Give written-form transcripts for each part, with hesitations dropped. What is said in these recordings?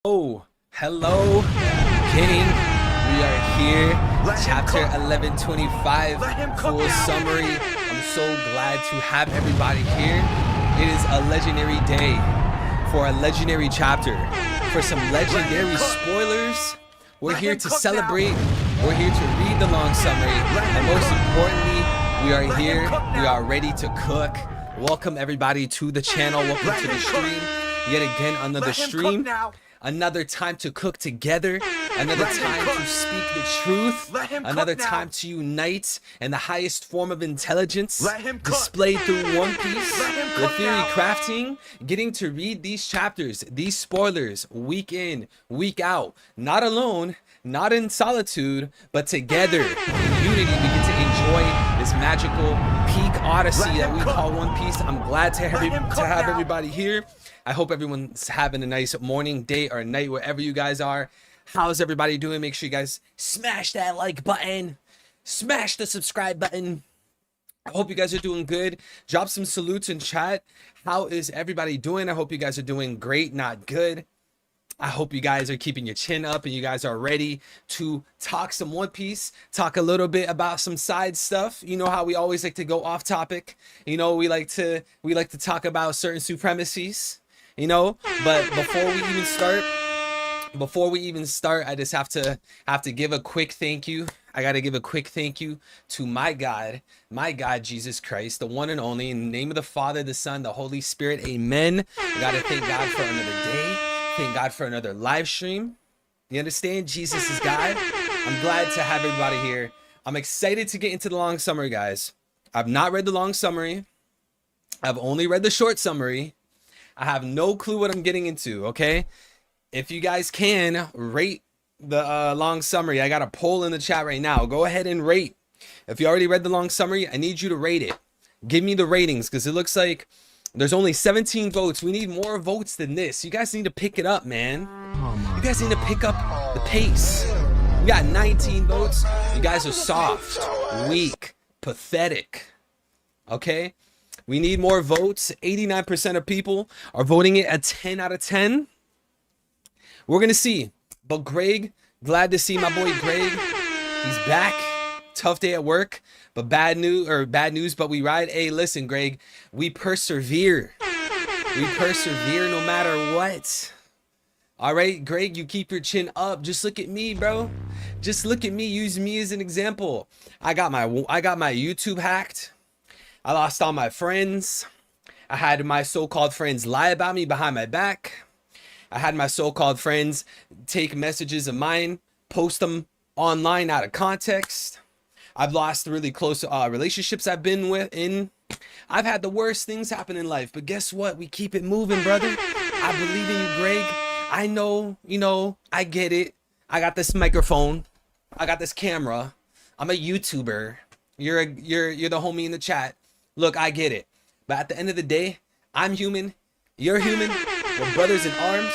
Oh, hello, beginning. We are here, chapter 1125, full summary. I'm so glad to have everybody here. It is a legendary day for a legendary chapter, for some legendary spoilers. We're here to celebrate. We're here to read the long summary, and most importantly, we are here. We are ready to cook. Welcome everybody to the channel. Welcome to the stream. Yet again, another stream. Another time to cook together, another time to speak the truth, another time to unite in the highest form of intelligence displayed through One Piece, the theory crafting, getting to read these chapters, these spoilers, week in, week out, not alone, not in solitude, but together in unity. We get to enjoy this magical peak odyssey that we call One Piece. I'm glad to have everybody here. I hope everyone's having a nice morning, day, or night, wherever you guys are. How's everybody doing? Make sure you guys smash that like button. Smash the subscribe button. I hope you guys are doing good. Drop some salutes in chat. How is everybody doing? I hope you guys are doing great, not good. I hope you guys are keeping your chin up and you guys are ready to talk some One Piece, talk a little bit about some side stuff. You know how we always like to go off topic. You know, we like to talk about certain supremacies. You know, but before we even start, I just have to give a quick thank you. I got to give a quick thank you to my God, Jesus Christ, the one and only, in the name of the Father, the Son, the Holy Spirit. Amen. I got to thank God for another day. Thank God for another live stream. You understand? Jesus is God. I'm glad to have everybody here. I'm excited to get into the long summary, guys. I've not read the long summary. I've only read the short summary. I have no clue what I'm getting into, okay? If you guys can, rate the long summary. I got a poll in the chat right now. Go ahead and rate. If you already read the long summary, I need you to rate it. Give me the ratings, because it looks like there's only 17 votes. We need more votes than this. You guys need to pick it up, man. You guys need to pick up the pace. We got 19 votes. You guys are soft, weak, pathetic, okay? We need more votes. 89% of people are voting it at 10 out of 10. We're going to see. But Greg, glad to see my boy Greg. He's back. Tough day at work, but bad news, but we ride. Hey, listen, Greg, we persevere. We persevere no matter what. All right, Greg, you keep your chin up. Just look at me, bro. Just look at me. Use me as an example. I got my YouTube hacked. I lost all my friends. I had my so-called friends lie about me behind my back. I had my so-called friends take messages of mine, post them online out of context. I've lost really close relationships I've been in. I've had the worst things happen in life, but guess what? We keep it moving, brother. I believe in you, Greg. I know, you know, I get it. I got this microphone. I got this camera. I'm a YouTuber. You're the homie in the chat. Look, I get it. But at the end of the day, I'm human. You're human. We're brothers in arms.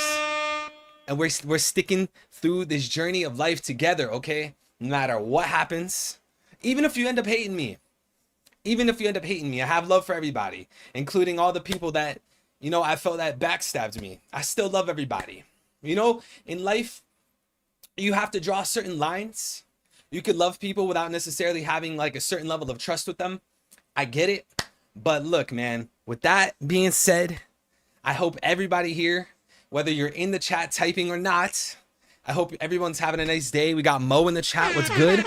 And we're sticking through this journey of life together, okay? No matter what happens. Even if you end up hating me. I have love for everybody. Including all the people that, you know, I felt that backstabbed me. I still love everybody. You know, in life, you have to draw certain lines. You could love people without necessarily having like a certain level of trust with them. I get it. But look, man, with that being said, I hope everybody here, whether you're in the chat typing or not, I hope everyone's having a nice day. We got Mo in the chat. What's good?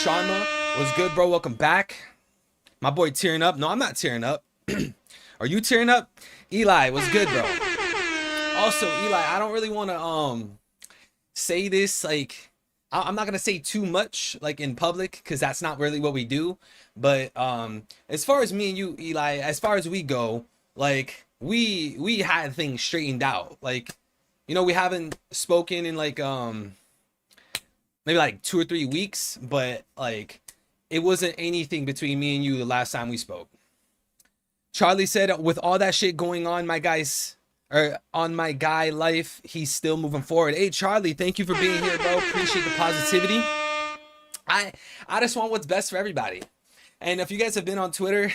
Sharma, what's good, bro? Welcome back. My boy tearing up. No, I'm not tearing up. Are you tearing up? Eli, what's good, bro? Also, Eli, I don't really want to say this, like, I'm not gonna say too much like in public, because that's not really what we do. But as far as me and you, Eli, as far as we go, like we had things straightened out. Like, you know, we haven't spoken in like maybe like 2 or 3 weeks, but like it wasn't anything between me and you the last time we spoke. Charlie said, with all that shit going on, my guys, or on my guy life, he's still moving forward. Hey Charlie, thank you for being here, bro. Appreciate the positivity. I just want what's best for everybody. And if you guys have been on Twitter,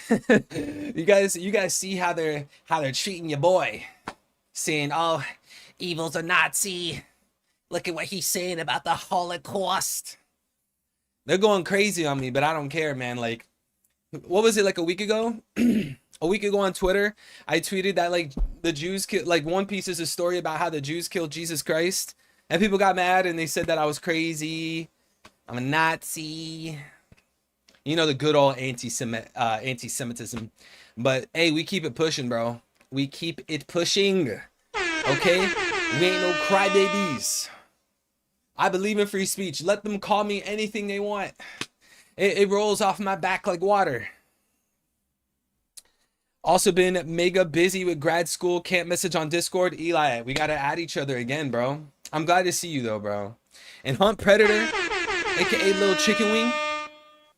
you guys see how they're treating your boy, saying, oh, Evil's a Nazi. Look at what he's saying about the Holocaust. They're going crazy on me, but I don't care, man. Like, what was it, like a week ago? A week ago on Twitter, I tweeted that like the Jews like One Piece is a story about how the Jews killed Jesus Christ, and people got mad and they said that I was crazy. I'm a Nazi. You know, the good old anti-Semitism. But hey, we keep it pushing, bro. We keep it pushing. Okay? We ain't no crybabies. I believe in free speech. Let them call me anything they want. It rolls off my back like water. Also been mega busy with grad school. Can't message on Discord. Eli, we gotta add each other again, bro. I'm glad to see you though, bro. And Hunt Predator, aka Little Chicken Wing,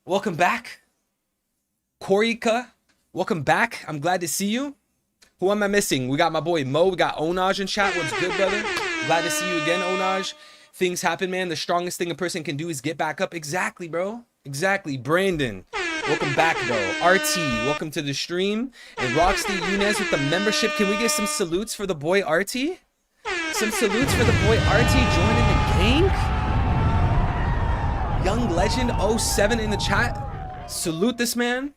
welcome back. Korika, welcome back. I'm glad to see you. Who am I missing? We got my boy Mo. We got Onaj in chat. What's good, brother? Glad to see you again, Onaj. Things happen, man. The strongest thing a person can do is get back up. Exactly, bro. Exactly. Brandon, welcome back, bro. RT, welcome to the stream. And Roxy Yunez with the membership. Can we get some salutes for the boy RT? Some salutes for the boy RT joining the gang. Young Legend 07 in the chat. Salute this man.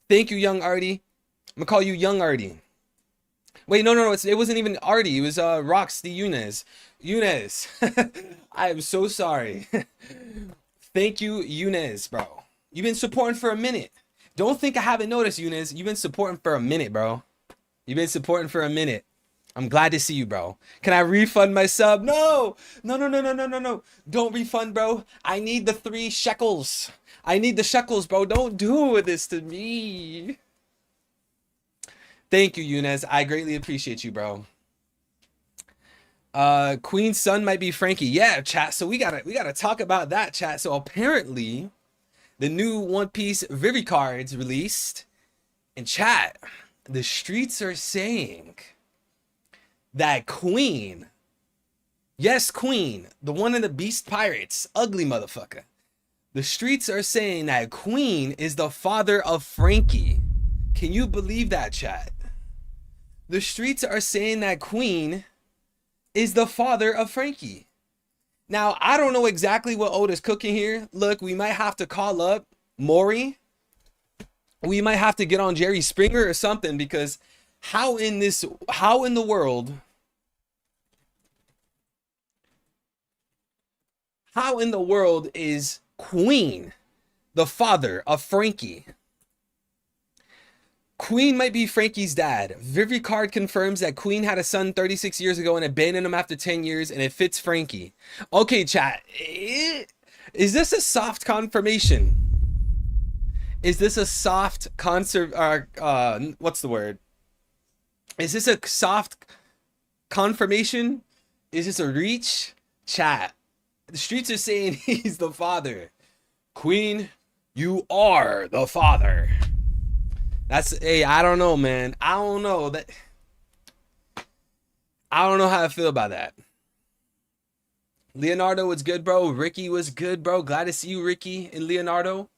Thank you, Young Artie. I'm gonna call you Young Artie. Wait, no. It wasn't even Artie. It was Roxy Yunez. Yunez. I am so sorry. Thank you, Yunez, bro. You've been supporting for a minute. Don't think I haven't noticed, Yunez. You've been supporting for a minute, bro. You've been supporting for a minute. I'm glad to see you, bro. Can I refund my sub? No. Don't refund, bro. I need the 3 shekels. I need the shekels, bro. Don't do this to me. Thank you, Yunez. I greatly appreciate you, bro. Queen's son might be Frankie. Yeah, chat. So we gotta talk about that, chat. So apparently the new One Piece Vivi cards released, and chat, the streets are saying that Queen, yes, Queen, the one in the Beast Pirates, ugly motherfucker, the streets are saying that Queen is the father of Frankie. Can you believe that, chat? The streets are saying that Queen is the father of Frankie. Now, I don't know exactly what Oda's cooking here. Look, we might have to call up Mori. We might have to get on Jerry Springer or something, because how in the world is Queen the father of Frankie? Queen might be Frankie's dad. Vivi card confirms that Queen had a son 36 years ago and abandoned him after 10 years, and it fits Frankie. Okay, chat. Is this a soft confirmation? Is this a soft what's the word? Is this a soft confirmation? Is this a reach? Chat. The streets are saying he's the father. Queen, you are the father. That's, hey, I don't know, man. I don't know how I feel about that. Leonardo was good, bro. Ricky was good, bro. Glad to see you, Ricky and Leonardo.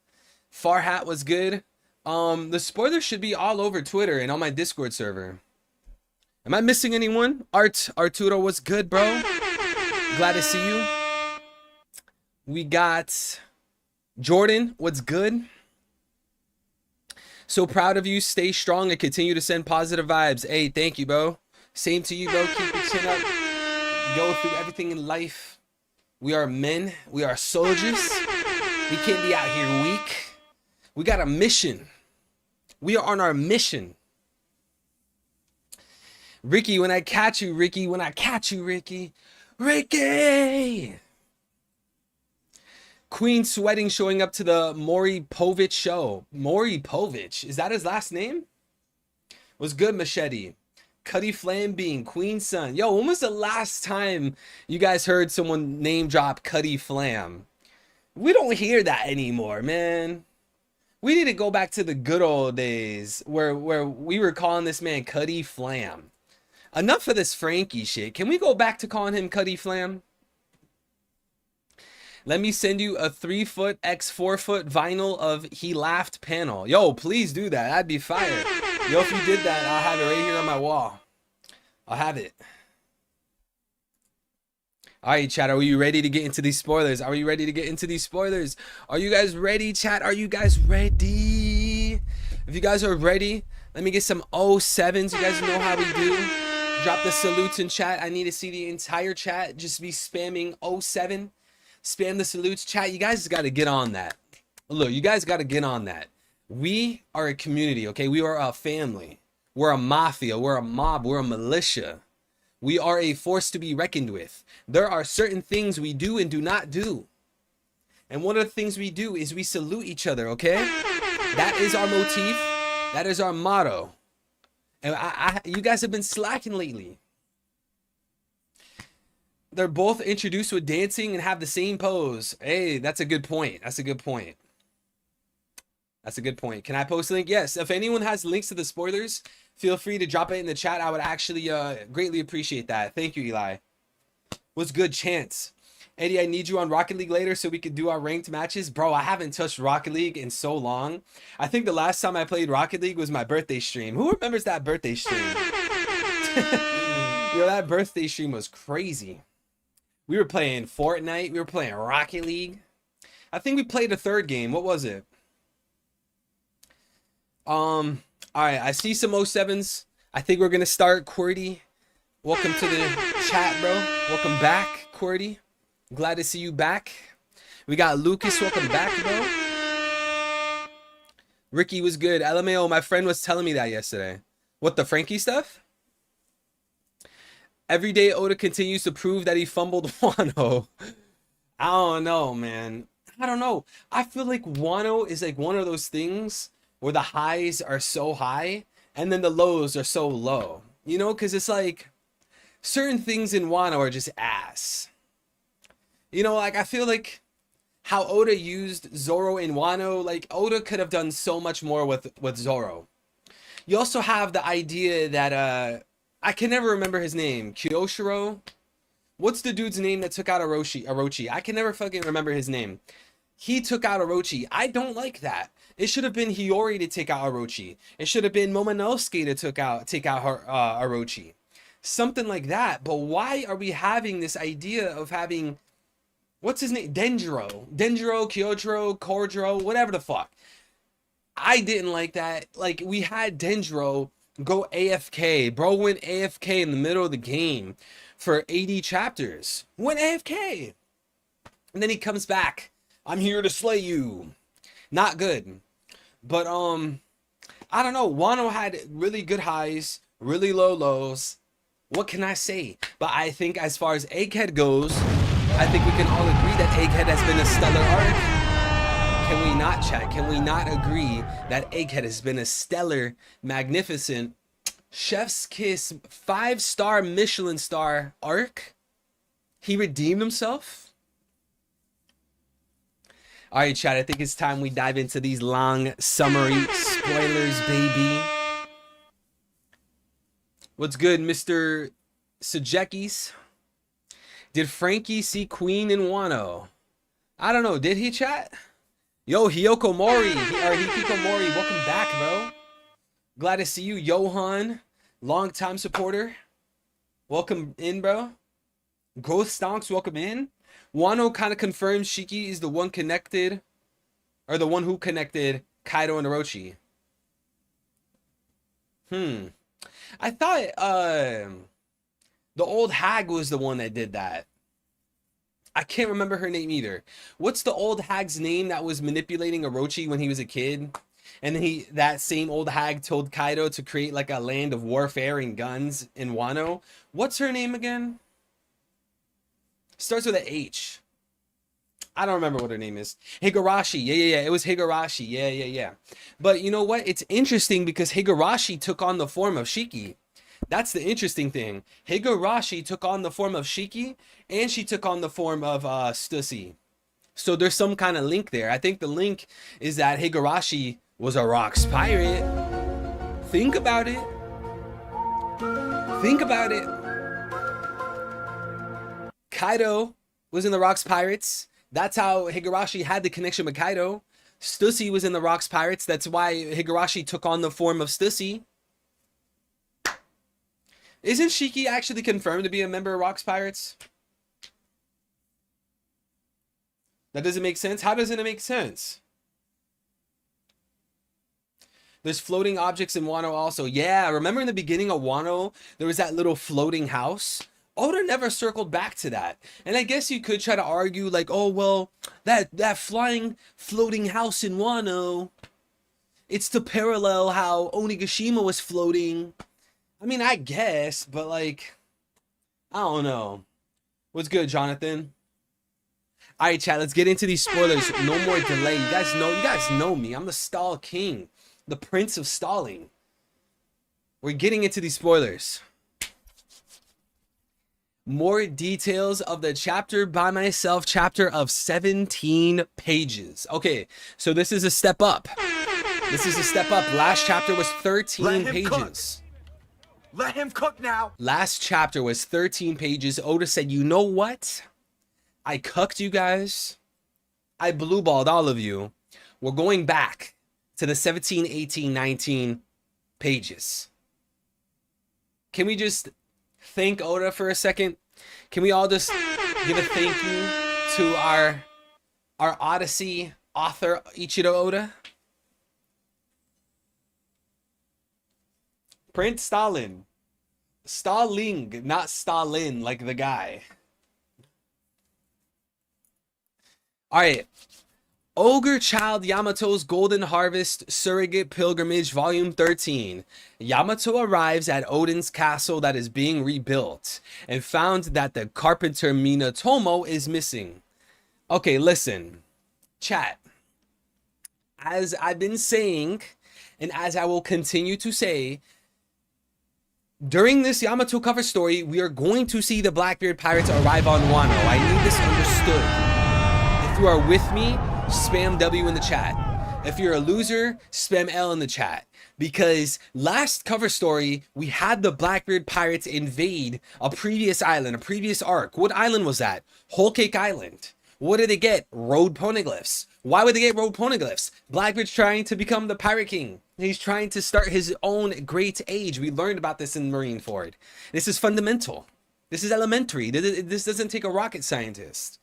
Farhat was good. The spoilers should be all over Twitter and on my Discord server. Am I missing anyone? Arturo was good, bro. Glad to see you. We got Jordan. What's good? So proud of you. Stay strong and continue to send positive vibes. Hey, thank you, bro. Same to you, bro. Keep your chin up. Go through everything in life. We are men. We are soldiers. We can't be out here weak. We got a mission. We are on our mission. Ricky, when I catch you, Ricky. When I catch you, Ricky. Ricky! Queen sweating showing up to the Maury Povich show. Maury Povich. Is that his last name? Was good, Machete. Cuddy Flam being Queen's son. Yo, when was the last time you guys heard someone name drop Cuddy Flam? We don't hear that anymore, man. We need to go back to the good old days where we were calling this man Cuddy Flam. Enough of this Frankie shit. Can we go back to calling him Cuddy Flam? Let me send you a 3-foot x 4-foot vinyl of He Laughed panel. Yo, please do that. That'd be fire. Yo, if you did that, I'll have it right here on my wall. I'll have it. All right, chat, are you ready to get into these spoilers? Are you ready to get into these spoilers? Are you guys ready, chat? Are you guys ready? If you guys are ready, let me get some 07s. You guys know how we do. Drop the salutes in chat. I need to see the entire chat just be spamming 07. Spam the salutes. Chat, you guys got to get on that. Look, you guys got to get on that. We are a community, okay? We are a family. We're a mafia. We're a mob. We're a militia. We are a force to be reckoned with. There are certain things we do and do not do. And one of the things we do is we salute each other, okay? That is our motif. That is our motto. And you guys have been slacking lately. They're both introduced with dancing and have the same pose. Hey, that's a good point. That's a good point. That's a good point. Can I post a link? Yes. If anyone has links to the spoilers, feel free to drop it in the chat. I would actually greatly appreciate that. Thank you, Eli. What's good, Chance? Eddie, I need you on Rocket League later so we could do our ranked matches. Bro, I haven't touched Rocket League in so long. I think the last time I played Rocket League was my birthday stream. Who remembers that birthday stream? Yo, that birthday stream was crazy. We were playing Fortnite. We were playing Rocket League. I think we played a third game. What was it? All right, I see some 07s. I think we're gonna start. Cordy, welcome to the chat, bro. Welcome back, Cordy. Glad to see you back. We got Lucas, welcome back, bro. Ricky was good. LMAO, my friend was telling me that yesterday. What, the Frankie stuff? Every day Oda continues to prove that he fumbled Wano. I don't know, man. I don't know. I feel like Wano is like one of those things where the highs are so high and then the lows are so low. You know, because it's like certain things in Wano are just ass. You know, like I feel like how Oda used Zoro in Wano, like Oda could have done so much more with Zoro. You also have the idea that I can never remember his name. Kyoshiro? What's the dude's name that took out Orochi? I can never fucking remember his name. He took out Orochi. I don't like that. It should have been Hiyori to take out Orochi. It should have been Momonosuke to take out Orochi. Something like that. But why are we having this idea of having, what's his name? Denjiro, Kyojiro, Kordro, whatever the fuck. I didn't like that. Like, we had Denjiro go AFK. Bro went AFK in the middle of the game for 80 chapters. Went AFK. And then he comes back. I'm here to slay you. Not good. But, I don't know. Wano had really good highs, really low lows. What can I say? But I think as far as Egghead goes, I think we can all agree that Egghead has been a stellar arc. Can we not, chat? Can we not agree that Egghead has been a stellar, magnificent, chef's kiss, 5-star Michelin star arc? He redeemed himself? All right, chat, I think it's time we dive into these long summary spoilers, baby. What's good, Mr. Sajekis? Did Frankie see Queen in Wano? I don't know. Did he, chat? Yo, Hiyoko Mori, or Hikiko Mori, welcome back, bro. Glad to see you, Johan, long-time supporter. Welcome in, bro. Growth Stonks, welcome in. Wano kind of confirms Shiki is the one connected, or the one who connected Kaido and Orochi. I thought the old hag was the one that did that. I can't remember her name either. What's the old hag's name that was manipulating Orochi when he was a kid? And then that same old hag told Kaido to create like a land of warfare and guns in Wano. What's her name again? Starts with an H. I don't remember what her name is. Higurashi. Yeah. It was Higurashi. Yeah. But you know what? It's interesting because Higurashi took on the form of Shiki. That's the interesting thing. Higurashi took on the form of Shiki, and she took on the form of Stussy. So there's some kind of link there. I think the link is that Higurashi was a Rocks pirate. Think about it. Think about it. Kaido was in the Rocks Pirates. That's how Higurashi had the connection with Kaido. Stussy was in the Rocks Pirates. That's why Higurashi took on the form of Stussy. Isn't Shiki actually confirmed to be a member of Rocks Pirates? That doesn't make sense. How doesn't it make sense? There's floating objects in Wano also. Yeah, remember in the beginning of Wano, there was that little floating house? Oda never circled back to that. And I guess you could try to argue like, oh, well, that flying floating house in Wano, it's to parallel how Onigashima was floating. I mean, I guess, but like, I don't know. What's good, Jonathan? All right, chat, let's get into these spoilers. No more delay. You guys know me. I'm the stall king. The prince of stalling. We're getting into these spoilers. More details of the chapter by myself, chapter of 17 pages. Okay, so this is a step up. This is a step up. Last chapter was 13 pages. Let him cook now. Last chapter was 13 pages. Oda said, you know what? I cucked you guys. I blue balled all of you. We're going back to the 17, 18, 19 pages. Can we just thank Oda for a second? Can we all just give a thank you to our Odyssey author, Ichiro Oda? Prince Stalin. Stalling, not Stalin, like the guy. All right. Ogre Child Yamato's Golden Harvest Surrogate Pilgrimage Volume 13. Yamato arrives at Odin's castle that is being rebuilt and found that the carpenter Minatomo is missing. Okay, listen. Chat. As I've been saying, and as I will continue to say, during this Yamato cover story, we are going to see the Blackbeard Pirates arrive on Wano. I need this understood. If you are with me, spam W in the chat. If you're a loser, spam L in the chat. Because last cover story, we had the Blackbeard Pirates invade a previous island, a previous arc. What island was that? Whole Cake Island. What did they get? Road poneglyphs. Why would they get road poneglyphs? Blackbeard's trying to become the Pirate King. He's trying to start his own great age. We learned about this in Marineford. This is fundamental. This is elementary. This doesn't take a rocket scientist.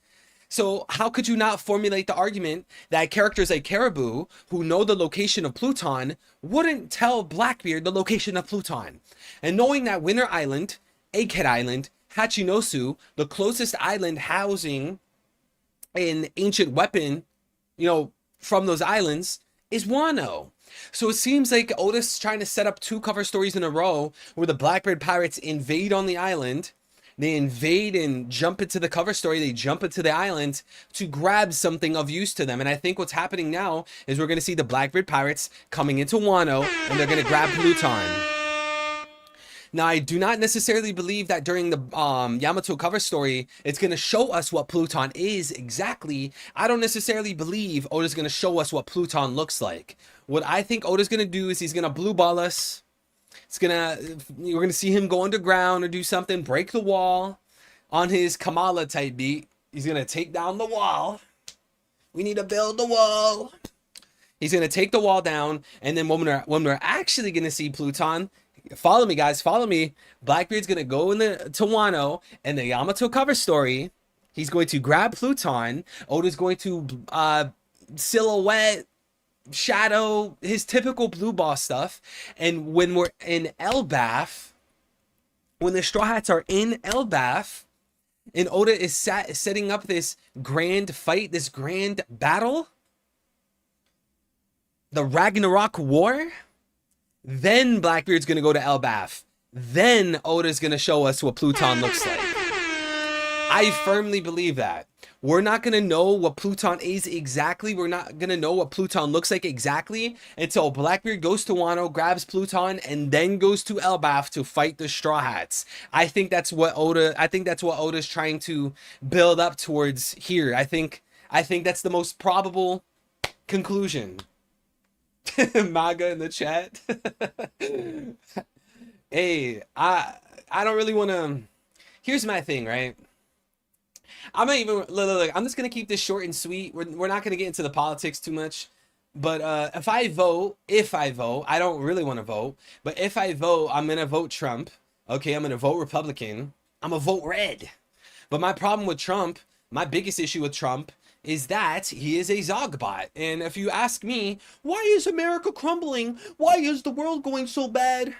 So how could you not formulate the argument that characters like Caribou, who know the location of Pluton, wouldn't tell Blackbeard the location of Pluton? And knowing that Winter Island, Egghead Island, Hachinosu, the closest island housing an ancient weapon, from those islands, is Wano. So it seems like Oda's trying to set up two cover stories in a row where the Blackbeard Pirates invade on the island. They invade and jump into the cover story. They jump into the island to grab something of use to them. And I think what's happening now is we're going to see the Blackbeard Pirates coming into Wano and they're going to grab Pluton. Now, I do not necessarily believe that during the Yamato cover story, it's going to show us what Pluton is exactly. I don't necessarily believe Oda's going to show us what Pluton looks like. What I think Oda's going to do is he's going to blue ball us. We're gonna see him go underground or do something, break the wall on his Kamala type beat. He's gonna take down the wall. We need to build the wall. He's gonna take the wall down, and then when we're actually gonna see Pluton, follow me, guys, follow me. Blackbeard's gonna go to Wano and the Yamato cover story. He's going to grab Pluton. Oda's going to silhouette, shadow, his typical blue boss stuff. And when we're in Elbaf, when the Straw Hats are in Elbaf, and Oda is setting up this grand fight, this grand battle, the Ragnarok War, then Blackbeard's gonna go to Elbaf. Then Oda's gonna show us what Pluton looks like. I firmly believe that. We're not going to know what Pluton is exactly. We're not going to know what Pluton looks like exactly until Blackbeard goes to Wano, grabs Pluton, and then goes to Elbaf to fight the Straw Hats. I think that's what Oda's trying to build up towards here. I think that's the most probable conclusion. MAGA in the chat. Hey, I don't really want to. Here's my thing, right? I'm not even look, I'm just gonna keep this short and sweet. We're not gonna get into the politics too much. But if I vote, I don't really want to vote, but if I vote, I'm gonna vote Trump. Okay, I'm gonna vote Republican. I'm gonna vote red. But my problem with Trump, my biggest issue with Trump is that he is a Zogbot. And if you ask me, why is America crumbling? Why is the world going so bad?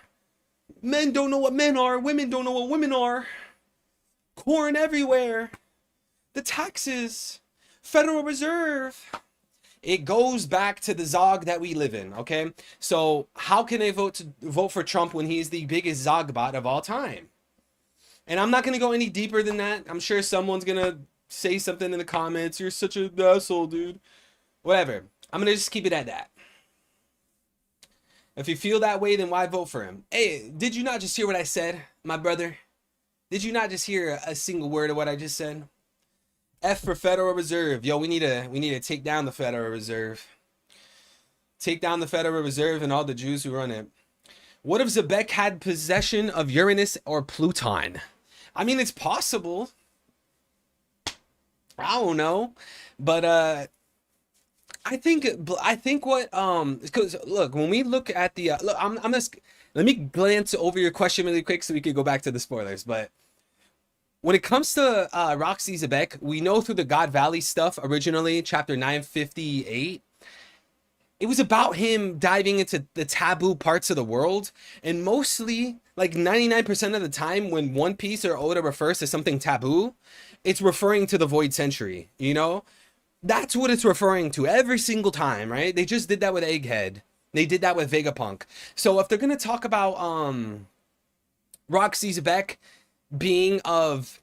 Men don't know what men are. Women don't know what women are. Corn everywhere. The taxes. Federal Reserve. It goes back to the Zog that we live in, okay? So how can they vote for Trump when he's the biggest Zogbot of all time? And I'm not going to go any deeper than that. I'm sure someone's going to say something in the comments. You're such an asshole, dude. Whatever. I'm going to just keep it at that. If you feel that way, then why vote for him? Hey, did you not just hear what I said, my brother? Did you not just hear a single word of what I just said? F for Federal Reserve. Yo, we need to take down the Federal Reserve. Take down the Federal Reserve and all the Jews who run it. What if Zebek had possession of Uranus or Pluton? I mean, it's possible. I don't know, but I think what because look, when we look at the look, I'm just, let me glance over your question really quick so we could go back to the spoilers. But when it comes to Roxy Zebek, we know through the God Valley stuff originally, chapter 958. It was about him diving into the taboo parts of the world, and mostly, like 99% of the time, when One Piece or Oda refers to something taboo, it's referring to the Void Century, you know? That's what it's referring to every single time, right? They just did that with Egghead. They did that with Vegapunk. So if they're gonna talk about Roxy Zebek being of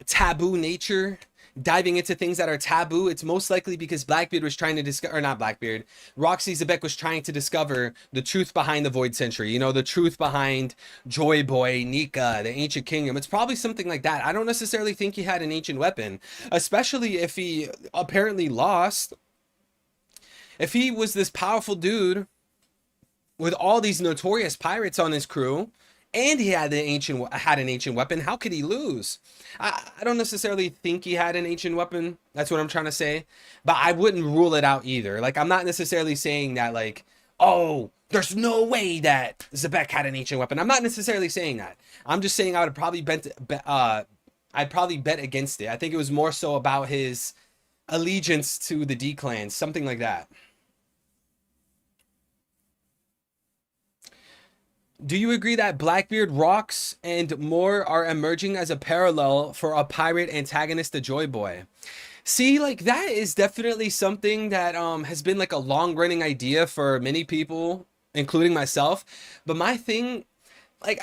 taboo nature, diving into things that are taboo, it's most likely because Blackbeard was trying to discover, or not Blackbeard, Roxy Zebek was trying to discover the truth behind the Void Century, you know, the truth behind Joy Boy, Nika, the Ancient Kingdom. It's probably something like that. I don't necessarily think he had an ancient weapon, especially if he apparently lost. If he was this powerful dude with all these notorious pirates on his crew, and he had an ancient weapon, how could he lose? I don't necessarily think he had an ancient weapon. That's what I'm trying to say. But I wouldn't rule it out either. Like, I'm not necessarily saying that, like, oh, there's no way that Zebek had an ancient weapon. I'm not necessarily saying that. I'm just saying I would probably I'd probably bet against it. I think it was more so about his allegiance to the D-Clan, something like that. Do you agree that Blackbeard, Rocks, and more are emerging as a parallel for a pirate antagonist to Joy Boy? See, like, that is definitely something that has been like a long-running idea for many people, including myself. But my thing, like,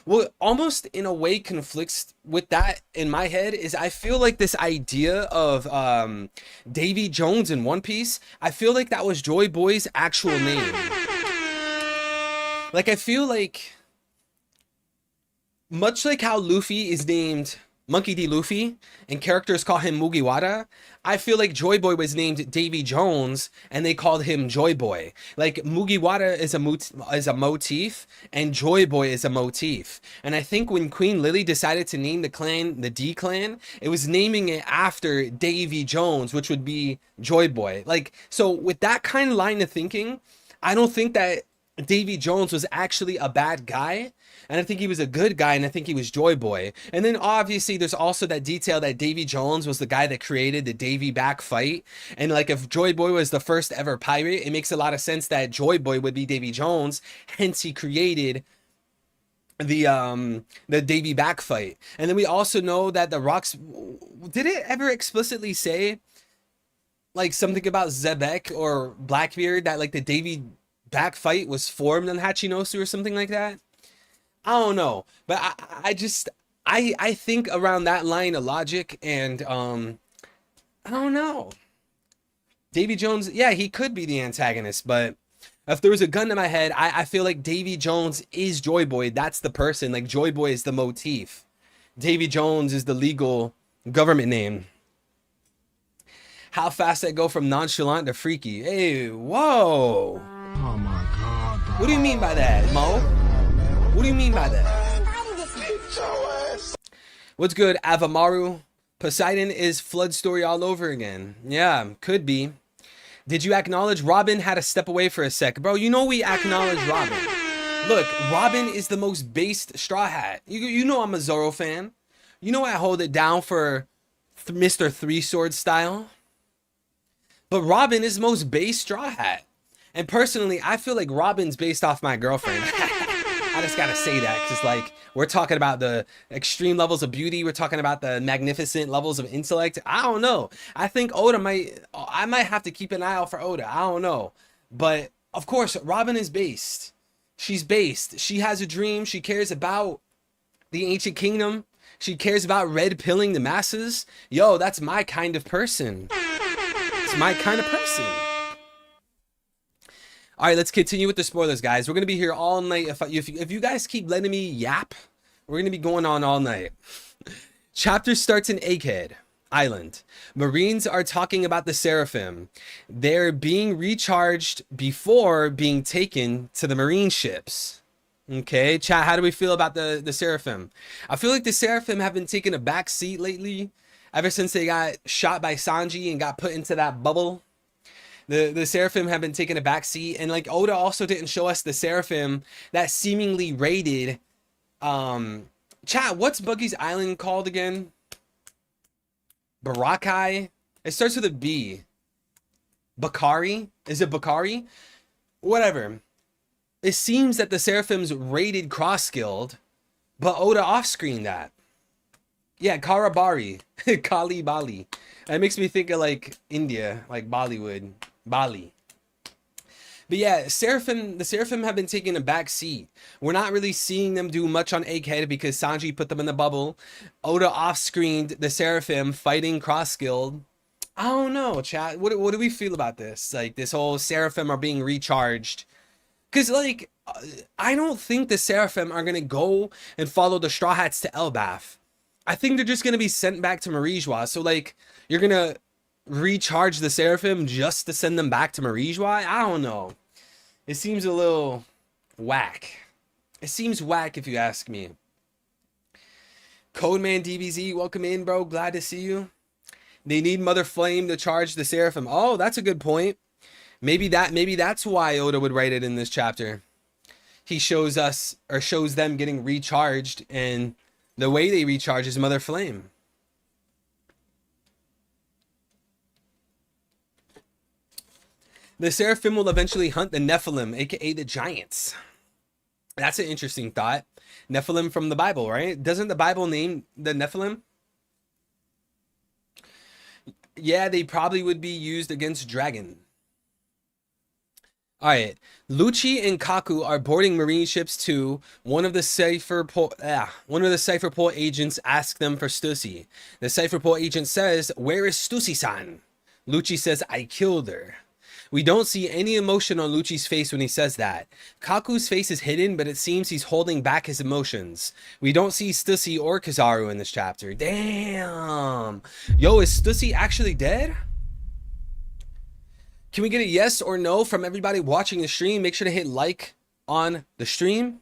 well, almost in a way conflicts with that in my head is I feel like this idea of Davy Jones in One Piece, I feel like that was Joy Boy's actual name. Like, I feel like, much like how Luffy is named Monkey D. Luffy and characters call him Mugiwara, I feel like Joy Boy was named Davy Jones and they called him Joy Boy. Like, Mugiwara is a motif and Joy Boy is a motif. And I think when Queen Lily decided to name the clan the D Clan, it was naming it after Davy Jones, which would be Joy Boy. Like, so with that kind of line of thinking, I don't think that Davy Jones was actually a bad guy, and I think he was a good guy, and I think he was Joy Boy. And then obviously there's also that detail that Davy Jones was the guy that created the Davy back fight, and like if Joy Boy was the first ever pirate, it makes a lot of sense that Joy Boy would be Davy Jones, hence he created the Davy back fight. And then we also know that the Rocks, did it ever explicitly say like something about Zebek or Blackbeard that like the Davy back fight was formed on Hachinosu or something like that? I don't know, but I think around that line of logic, and I don't know. Davy Jones, yeah, he could be the antagonist, but if there was a gun to my head, I feel like Davy Jones is Joy Boy. That's the person. Like, Joy Boy is the motif. Davy Jones is the legal government name. How fast I go from nonchalant to freaky. Hey, whoa. Oh my God, bro. What do you mean by that, Mo? What do you mean by that? What's good, Avamaru? Poseidon is flood story all over again. Yeah, could be. Did you acknowledge Robin had to step away for a sec? Bro, you know we acknowledge Robin. Look, Robin is the most based Straw Hat. You know I'm a Zoro fan. You know I hold it down for Mr. Three Sword style. But Robin is most base Straw Hat. And personally, I feel like Robin's based off my girlfriend. I just gotta say that because, like, we're talking about the extreme levels of beauty. We're talking about the magnificent levels of intellect. I don't know. I think I might have to keep an eye out for Oda. I don't know. But, of course, Robin is based. She's based. She has a dream. She cares about the ancient kingdom. She cares about red pilling the masses. Yo, that's my kind of person. It's my kind of person. All right, let's continue with the spoilers, guys. We're going to be here all night. If you guys keep letting me yap, we're going to be going on all night. Chapter starts in Egghead Island. Marines are talking about the Seraphim. They're being recharged before being taken to the Marine ships. Okay, chat, how do we feel about the Seraphim? I feel like the Seraphim have been taking a back seat lately. Ever since they got shot by Sanji and got put into that bubble. The Seraphim have been taking a backseat, and like Oda also didn't show us the Seraphim that seemingly raided. Chat, what's Buggy's Island called again? Barakai? It starts with a B. Bakari? Is it Bakari? Whatever. It seems that the Seraphims raided Cross Guild, but Oda off-screened that. Yeah, Karabari. Kali Bali. It makes me think of like India, like Bollywood. Bali. But yeah, the Seraphim have been taking a back seat. We're not really seeing them do much on Egghead because Sanji put them in the bubble. Oda off-screened the Seraphim fighting Cross Guild. I don't know, chat. What do we feel about this? Like, this whole Seraphim are being recharged. Because, like, I don't think the Seraphim are going to go and follow the Straw Hats to Elbaf. I think they're just going to be sent back to Marijois. So, like, you're going to recharge the Seraphim just to send them back to Marijois? I don't know. It seems a little whack. It seems whack if you ask me. Codeman DBZ, welcome in, bro. Glad to see you. They need Mother Flame to charge the Seraphim. Oh, that's a good point. Maybe that's why Oda would write it in this chapter. He shows us, or shows them getting recharged, and the way they recharge is Mother Flame. The Seraphim will eventually hunt the Nephilim, aka the giants. That's an interesting thought. Nephilim from the Bible, right? Doesn't the Bible name the Nephilim? Yeah, they probably would be used against Dragon. All right, Lucci and Kaku are boarding marine ships too. One of the Cypher Pole agents asks them for Stussy. The Cypher Pole agent says, "Where is Stussy-san?" Lucci says, "I killed her." We don't see any emotion on Lucci's face when he says that. Kaku's face is hidden, but it seems he's holding back his emotions. We don't see Stussy or Kizaru in this chapter. Damn. Yo, is Stussy actually dead? Can we get a yes or no from everybody watching the stream? Make sure to hit like on the stream.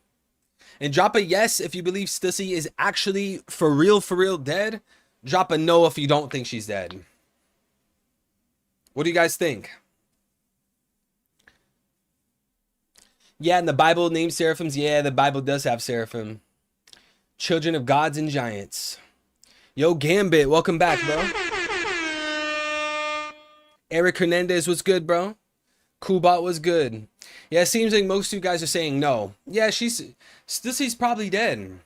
And drop a yes if you believe Stussy is actually for real dead. Drop a no if you don't think she's dead. What do you guys think? Yeah, and the Bible names seraphims. Yeah, the Bible does have seraphim. Children of gods and giants. Yo, Gambit, welcome back, bro. Eric Hernandez was good, bro. Kubot was good. Yeah, it seems like most of you guys are saying no. Yeah, Stussy's probably dead.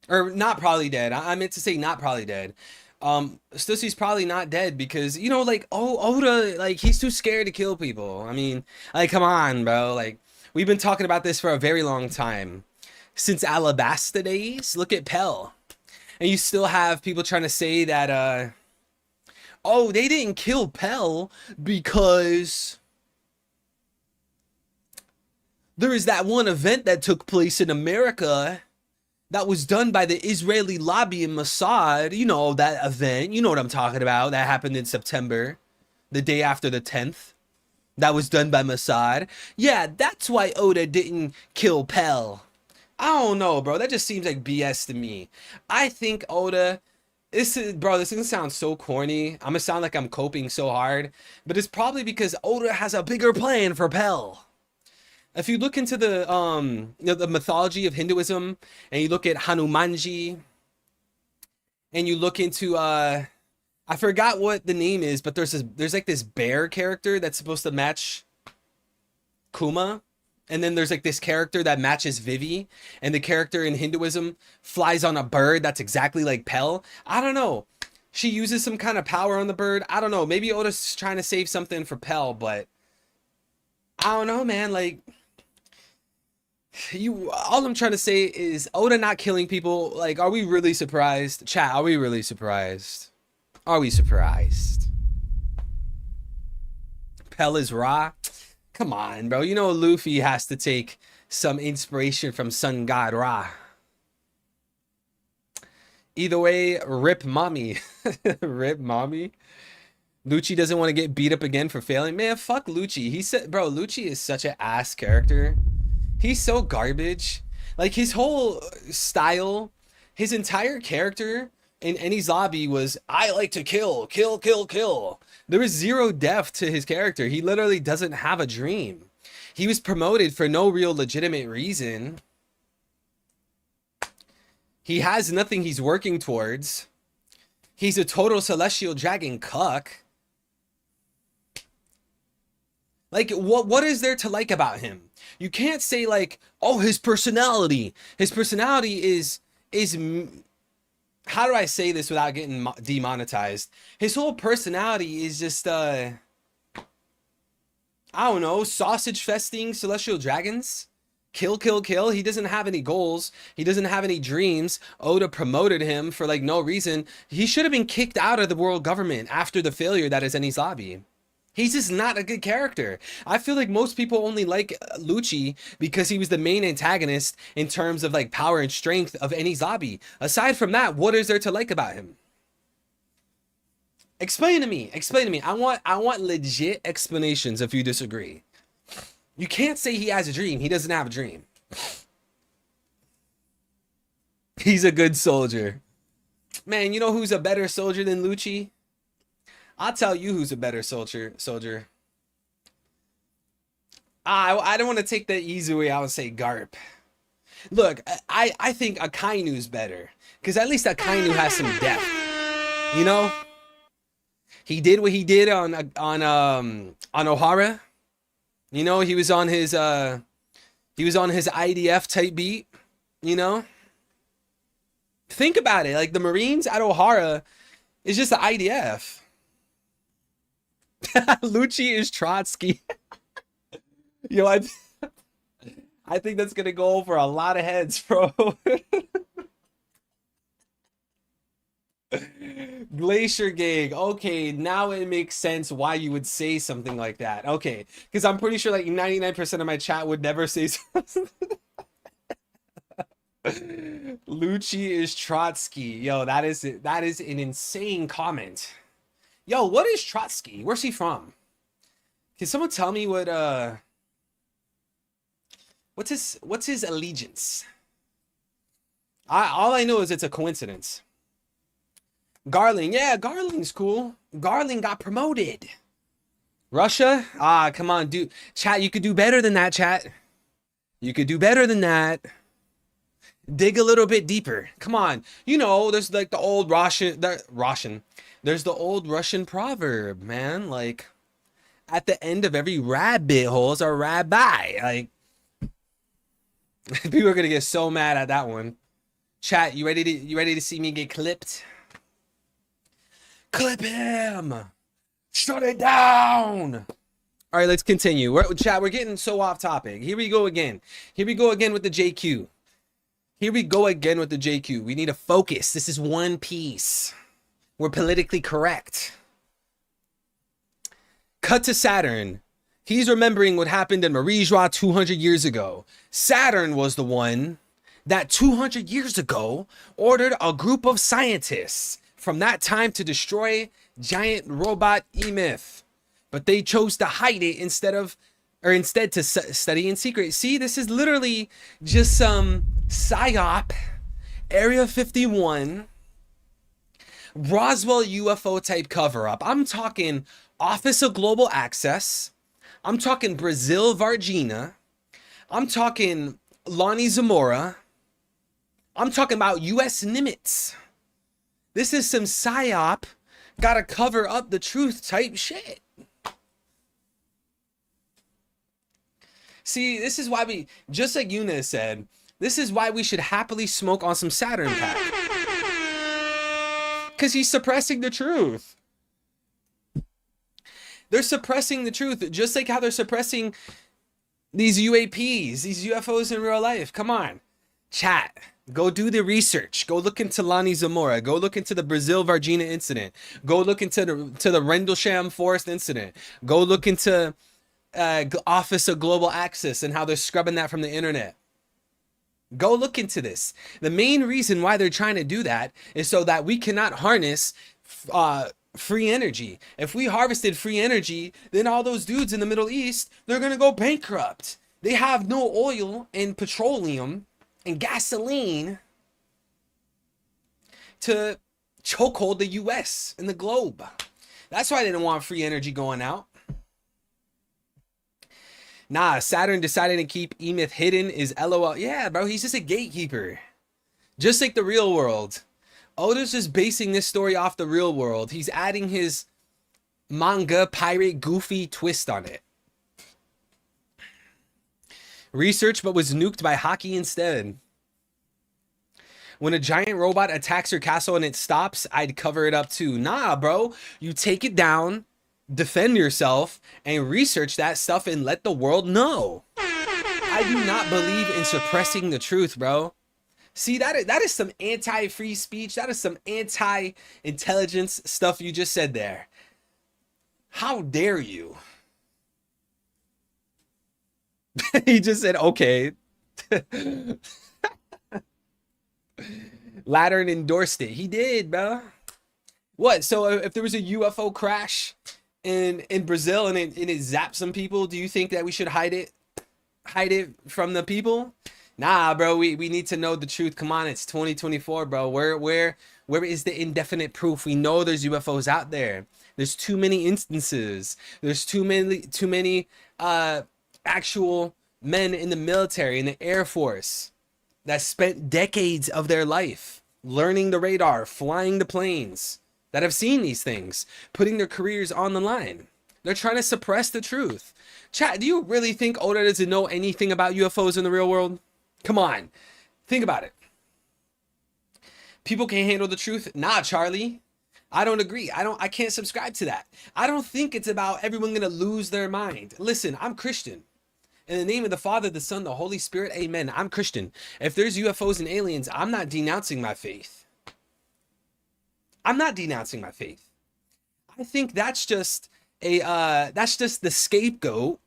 Or not probably dead. I meant to say not probably dead. Stussy's probably not dead because, you know, like, Oda, like, he's too scared to kill people. I mean, like, come on, bro. Like, we've been talking about this for a very long time. Since Alabasta days, look at Pell. And you still have people trying to say that, oh, they didn't kill Pell because there is that one event that took place in America that was done by the Israeli lobby and Mossad. You know, that event. You know what I'm talking about. That happened in September, the day after the 10th. That was done by Mossad. Yeah, that's why Oda didn't kill Pell. I don't know, bro. That just seems like BS to me. I think Oda... This is gonna sound so corny. I'm gonna sound like I'm coping so hard. But it's probably because Oda has a bigger plan for Pell. If you look into the the mythology of Hinduism and you look at Hanumanji and you look into I forgot what the name is, but there's like this bear character that's supposed to match Kuma. And then there's like this character that matches Vivi, and the character in Hinduism flies on a bird that's exactly like Pell. I don't know. She uses some kind of power on the bird. I don't know. Maybe Oda's trying to save something for Pell, but I don't know, man. Like, all I'm trying to say is Oda not killing people. Like, are we really surprised? Chat, are we really surprised? Are we surprised? Pell is Ra. Come on, bro. You know Luffy has to take some inspiration from Sun God Ra. Either way, rip mommy. Rip mommy. Lucci doesn't want to get beat up again for failing. Man, fuck Lucci. He said, bro, Lucci is such an ass character. He's so garbage. Like, his whole style, his entire character in Enies Lobby was, I like to kill, kill, kill, kill. There was zero depth to his character. He literally doesn't have a dream. He was promoted for no real legitimate reason. He has nothing he's working towards. He's a total celestial dragon cuck. Like, what is there to like about him? You can't say like, oh, his personality. His personality is how do I say this without getting demonetized? His whole personality is just, I don't know, sausage festing celestial dragons. Kill, kill, kill. He doesn't have any goals. He doesn't have any dreams. Oda promoted him for like no reason. He should have been kicked out of the world government after the failure that is Enies Lobby. He's just not a good character. I feel like most people only like Lucci because he was the main antagonist in terms of like power and strength of Enies Lobby. Aside from that, what is there to like about him? Explain to me. Explain to me. I want legit explanations if you disagree. You can't say he has a dream. He doesn't have a dream. He's a good soldier. Man, you know who's a better soldier than Lucci? I'll tell you who's a better soldier. I don't want to take the easy way. I would say Garp. Look, I think Akainu's better. Because at least Akainu has some depth. You know? He did what he did on Ohara. You know, he was on his IDF type beat, you know? Think about it. Like, the Marines at Ohara is just the IDF. Lucci is Trotsky. Yo, I think that's gonna go over a lot of heads, bro. Glacier Gang. Okay, now it makes sense why you would say something like that. Okay, because I'm pretty sure like 99% of my chat would never say something. Lucci is Trotsky. Yo, that is an insane comment. Yo, what is Trotsky? Where's he from? Can someone tell me what what's his allegiance? All I know is it's a coincidence. Garling, yeah, Garling's cool. Garling got promoted. Russia? Ah, come on, dude. Chat, you could do better than that, chat. You could do better than that. Dig a little bit deeper. Come on. You know, there's like the old there's the old Russian proverb, man. Like, at the end of every rabbit hole is a rabbi. Like, people are gonna get so mad at that one. Chat, you ready to see me get clipped? Clip him! Shut it down! All right, let's continue. Chat, we're getting so off topic. Here we go again. Here we go again with the JQ. Here we go again with the JQ. We need to focus. This is One Piece. We're politically correct. Cut to Saturn. He's remembering what happened in Marie-Joie 200 years ago. Saturn was the one that 200 years ago ordered a group of scientists from that time to destroy giant robot E-Myth. But they chose to hide it instead to study in secret. See, this is literally just some PSYOP, Area 51, Roswell UFO type cover up. I'm talking Office of Global Access. I'm talking Brazil Varginha. I'm talking Lonnie Zamora. I'm talking about US Nimitz. This is some psyop, gotta cover up the truth type shit. See, this is why we, just like Yuna said, this is why we should happily smoke on some Saturn pack. Because he's suppressing the truth. They're suppressing the truth, just like how they're suppressing these UAPs, these UFOs in real life. Come on, chat. Go do the research. Go look into Lonnie Zamora. Go look into the Brazil Varginha incident. Go look into the Rendlesham Forest incident. Go look into Office of Global Access and how they're scrubbing that from the internet. Go look into this. The main reason why they're trying to do that is so that we cannot harness free energy. If we harvested free energy, then all those dudes in the Middle East, they're gonna go bankrupt. They have no oil and petroleum and gasoline to chokehold the US and the globe. That's why they don't want free energy going out. Nah, Saturn decided to keep Emeth hidden is LOL. Yeah, bro, he's just a gatekeeper. Just like the real world. Oda's just basing this story off the real world. He's adding his manga pirate goofy twist on it. Research, but was nuked by Haki instead. When a giant robot attacks your castle and it stops, I'd cover it up too. Nah, bro. You take it down, defend yourself, and research that stuff and let the world know. I do not believe in suppressing the truth, bro. See, that is some anti-free speech. That is some anti-intelligence stuff you just said there. How dare you? He just said, okay. Lateran endorsed it. He did, bro. What? So if there was a UFO crash in Brazil and it zapped some people, do you think that we should hide it from the people? Nah, bro, we need to know the truth. Come on, it's 2024, bro. Where is the indefinite proof? We know there's UFOs out there. There's too many instances. There's too many actual men in the military, in the Air Force, that spent decades of their life learning the radar, flying the planes, that have seen these things, putting their careers on the line. They're trying to suppress the truth. Chat, do you really think Oda doesn't know anything about UFOs in the real world? Come on, think about it. People can't handle the truth. Nah, Charlie, I don't agree. I can't subscribe to that. I don't think it's about everyone gonna lose their mind. Listen, I'm Christian. In the name of the Father, the Son, the Holy Spirit, amen. I'm Christian. If there's UFOs and aliens, I'm not denouncing my faith. I'm not denouncing my faith. I think that's just the scapegoat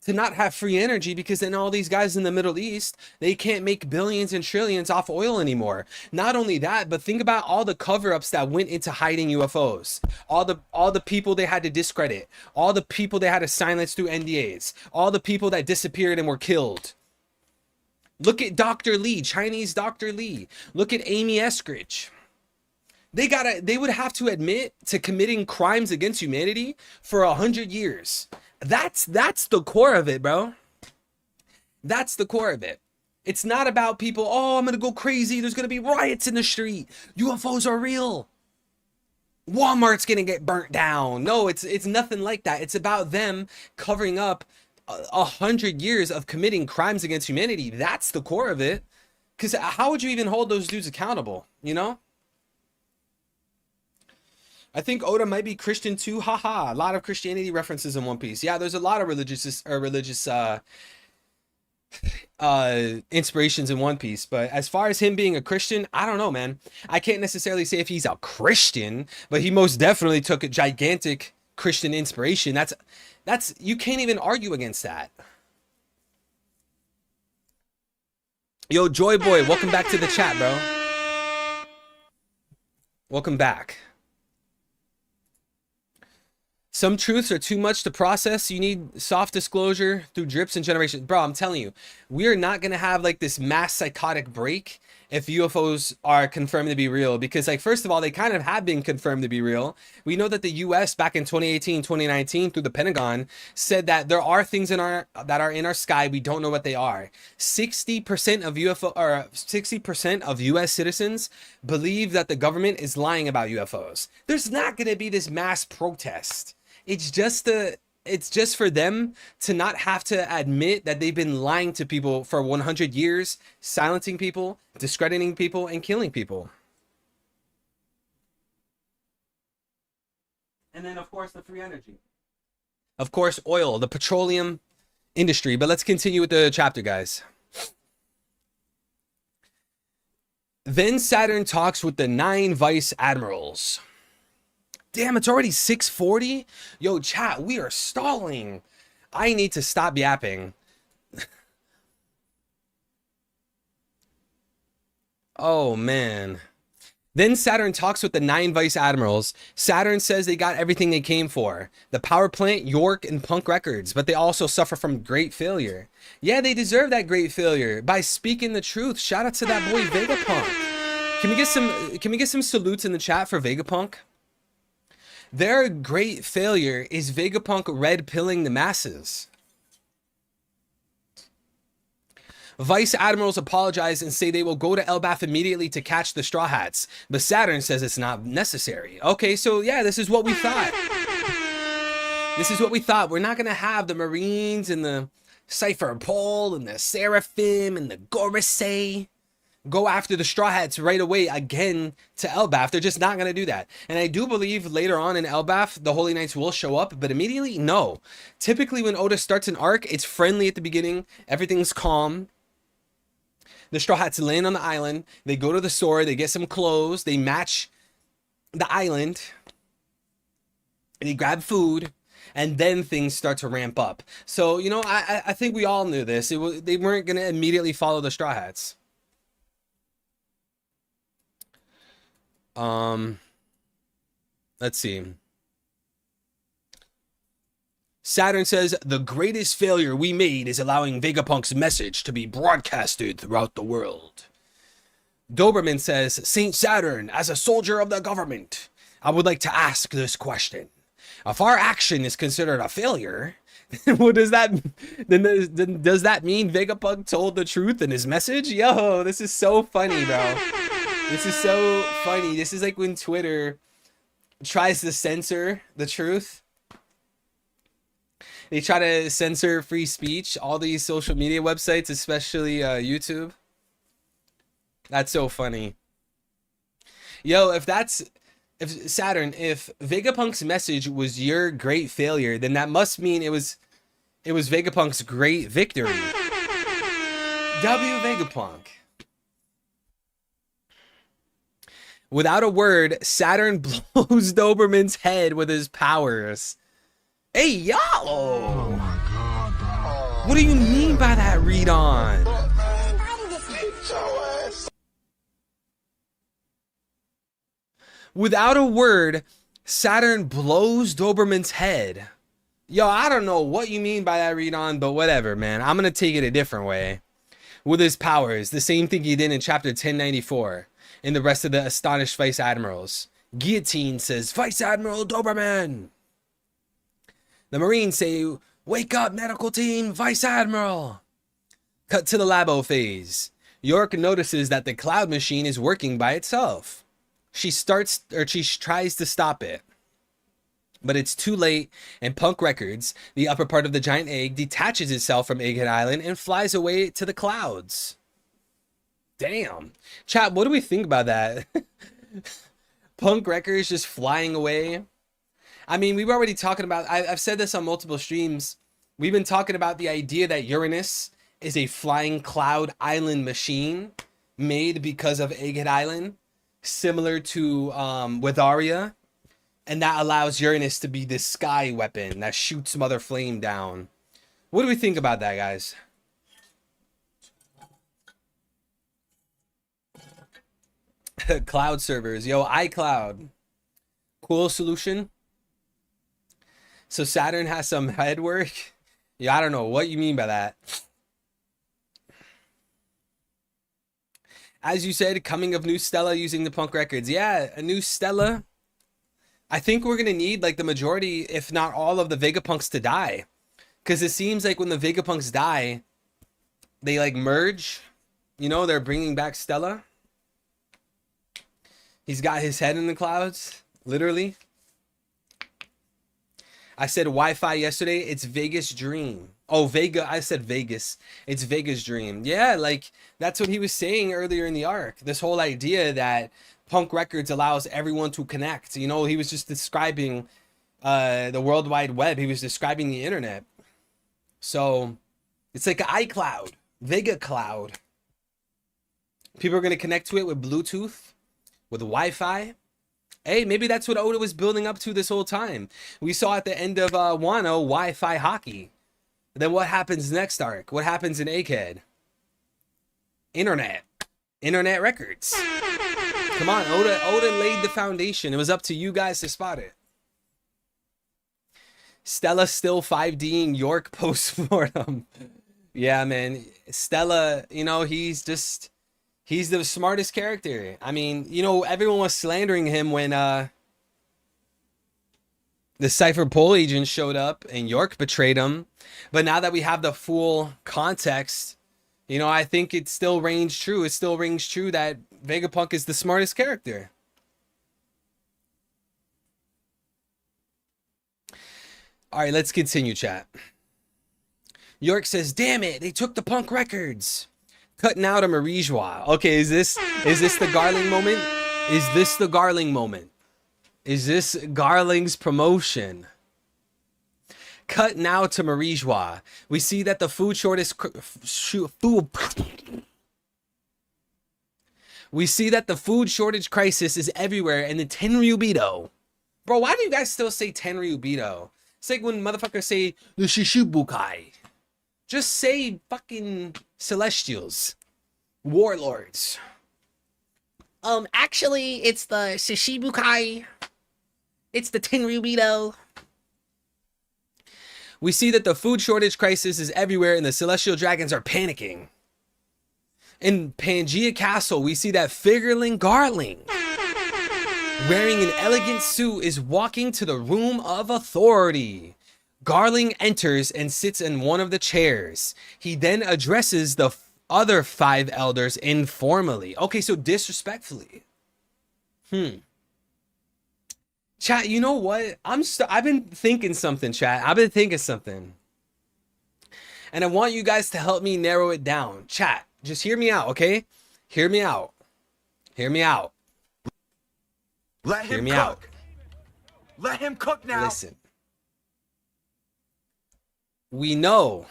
to not have free energy, because then all these guys in the Middle East, they can't make billions and trillions off oil anymore. Not only that, but think about all the cover-ups that went into hiding UFOs. All the people they had to discredit, all the people they had to silence through NDAs, all the people that disappeared and were killed. Look at Dr. Lee, Chinese Dr. Lee. Look at Amy Eskridge. They would have to admit to committing crimes against humanity for 100 years. That's the core of it, bro. That's the core of it. It's not about people, oh, I'm gonna go crazy, there's gonna be riots in the street, UFOs are real, Walmart's gonna get burnt down. No, it's nothing like that. It's about them covering up 100 years of committing crimes against humanity. That's the core of it. Because how would you even hold those dudes accountable, you know? I think Oda might be Christian too. Haha. A lot of Christianity references in One Piece. Yeah, there's a lot of religious inspirations in One Piece. But as far as him being a Christian, I don't know, man. I can't necessarily say if he's a Christian, but he most definitely took a gigantic Christian inspiration. That's you can't even argue against that. Yo, Joy Boy, welcome back to the chat, bro. Welcome back. Some truths are too much to process. You need soft disclosure through drips and generations. Bro, I'm telling you, we are not going to have like this mass psychotic break if UFOs are confirmed to be real, because like first of all, they kind of have been confirmed to be real. We know that the US back in 2018, 2019 through the Pentagon said that there are things in our sky, we don't know what they are. 60% of UFO or 60% of US citizens believe that the government is lying about UFOs. There's not going to be this mass protest. It's just for them to not have to admit that they've been lying to people for 100 years, silencing people, discrediting people, and killing people. And then, of course, the free energy. Of course, oil, the petroleum industry. But let's continue with the chapter, guys. Then Saturn talks with the 9 vice admirals. Damn, it's already 6:40. Yo, chat, we are stalling. I need to stop yapping. Oh, man. Then Saturn talks with the 9 vice admirals. Saturn says they got everything they came for. The power plant, York, and Punk Records, but they also suffer from great failure. Yeah, they deserve that great failure by speaking the truth. Shout out to that boy Vegapunk. Can we get some salutes in the chat for Vegapunk? Their great failure is Vegapunk red pilling the masses. Vice admirals apologize and say they will go to Elbaf immediately to catch the Straw Hats, but Saturn says it's not necessary. Okay, so yeah, this is what we thought. This is what we thought. We're not gonna have the Marines and the Cypher Pole and the Seraphim and the Gorosei go after the Straw Hats right away again to Elbaf. They're just not going to do that. And I do believe later on in Elbaf, the Holy Knights will show up, but immediately, no. Typically, when Oda starts an arc, it's friendly at the beginning. Everything's calm. The Straw Hats land on the island. They go to the store. They get some clothes. They match the island. And they grab food. And then things start to ramp up. So, you know, I think we all knew this. They weren't going to immediately follow the Straw Hats. Let's see. Saturn says the greatest failure we made is allowing Vegapunk's message to be broadcasted throughout the world. Doberman says, Saint Saturn, as a soldier of the government, I would like to ask this question. If our action is considered a failure, what does that then does that mean Vegapunk told the truth in his message? Yo, this is so funny, bro. This is so funny. This is like when Twitter tries to censor the truth. They try to censor free speech, all these social media websites, especially YouTube. That's so funny. Yo, if Saturn, if Vegapunk's message was your great failure, then that must mean it was Vegapunk's great victory. W Vegapunk. Without a word, Saturn blows Doberman's head with his powers. Hey, y'all! Oh my god, dog. What do you mean by that, read on? Without a word, Saturn blows Doberman's head. Yo, I don't know what you mean by that, read on, but whatever, man. I'm gonna take it a different way. With his powers, the same thing he did in chapter 1094. And the rest of the astonished vice admirals. Guillotine says, Vice Admiral Doberman. The Marines say, wake up, medical team, Vice Admiral. Cut to the labo phase. York notices that the cloud machine is working by itself. She tries to stop it. But it's too late, and Punk Records, the upper part of the giant egg, detaches itself from Egghead Island and flies away to the clouds. Damn. Chat, what do we think about that? Punk Records just flying away. I mean, we were already talking about, I've said this on multiple streams. We've been talking about the idea that Uranus is a flying cloud island machine made because of Egghead Island, similar to Witharia. And that allows Uranus to be this sky weapon that shoots Mother Flame down. What do we think about that, guys? Cloud servers. Yo, iCloud. Cool solution. So Saturn has some head work. Yeah, I don't know what you mean by that. As you said, coming of new Stella using the Punk Records. Yeah, a new Stella. I think we're gonna need like the majority, if not all, of the Vegapunks to die, because it seems like when the Vegapunks die, they like merge. You know, they're bringing back Stella. He's got his head in the clouds, literally. I said Wi-Fi yesterday. It's Vegas Dream. Oh, Vega. I said Vegas. It's Vegas Dream. Yeah, like that's what he was saying earlier in the arc. This whole idea that Punk Records allows everyone to connect. You know, he was just describing the World Wide Web. He was describing the internet. So it's like an iCloud, Vega Cloud. People are going to connect to it with Bluetooth, with Wi-Fi. Hey, maybe that's what Oda was building up to this whole time. We saw at the end of Wano, Wi-Fi hockey. Then what happens next arc? What happens in Egghead? Internet records. Come on, Oda laid the foundation. It was up to you guys to spot it. Stella still 5D'ing York post-mortem. Yeah, man. Stella, you know, he's the smartest character. I mean, you know, everyone was slandering him when the Cypher Pole agent showed up and York betrayed him. But now that we have the full context, you know, I think it still rings true. It still rings true that Vegapunk is the smartest character. All right, let's continue, chat. York says, damn it, they took the Punk Records. Cutting out a Marijois. Okay, is this the Garling moment? Is this the Garling moment? Is this Garling's promotion? Cut now to Marijois. We see that the food shortage crisis is everywhere in the Tenryubito. Bro, why do you guys still say Tenryubito? It's like when motherfuckers say the Shishibukai. Just say fucking Celestials. Warlords. Actually, it's the Shishibukai. It's the Tenryubito. We see that the food shortage crisis is everywhere and the Celestial Dragons are panicking. In Pangea Castle, we see that Figurling Garling, wearing an elegant suit, is walking to the Room of Authority. Garling enters and sits in one of the chairs. He then addresses the other 5 elders informally. Okay, so disrespectfully. Chat, you know what? I've been thinking something, chat. I've been thinking something. And I want you guys to help me narrow it down. Chat, just hear me out, okay? Hear me out. Hear me out. Let him Hear me cook. out. Let him cook now. Listen. We know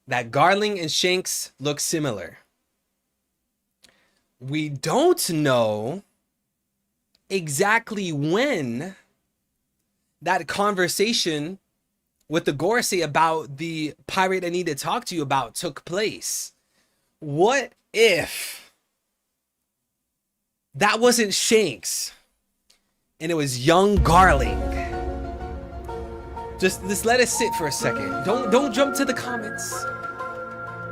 that Garling and Shanks look similar. We don't know exactly when that conversation with the Gorosei about the pirate I need to talk to you about took place. What if that wasn't Shanks and it was young Garling? Just let it sit for a second. Don't jump to the comments.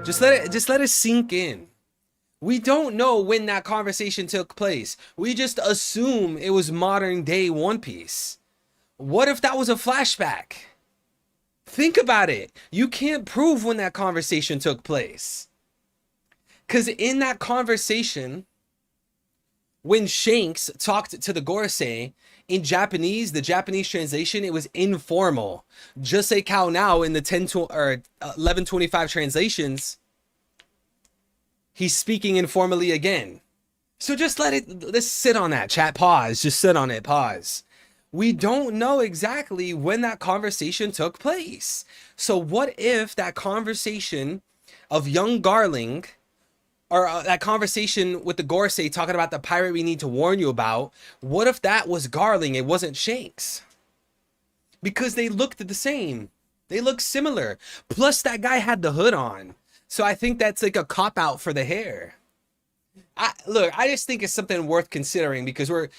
Just let it sink in. We don't know when that conversation took place. We just assume it was modern day One Piece. What if that was a flashback? Think about it. You can't prove when that conversation took place. Because in that conversation, when Shanks talked to the Gorosei, in Japanese, the Japanese translation, it was informal. Just like how now in the 1125 translations, he's speaking informally again. So just let's sit on that, chat. Pause. Just sit on it. Pause. We don't know exactly when that conversation took place. So what if that conversation of young Garling, or that conversation with the Gorosei talking about the pirate we need to warn you about, what if that was Garling? It wasn't Shanks. Because they looked the same. They look similar. Plus that guy had the hood on. So I think that's like a cop-out for the hair. I just think it's something worth considering because we're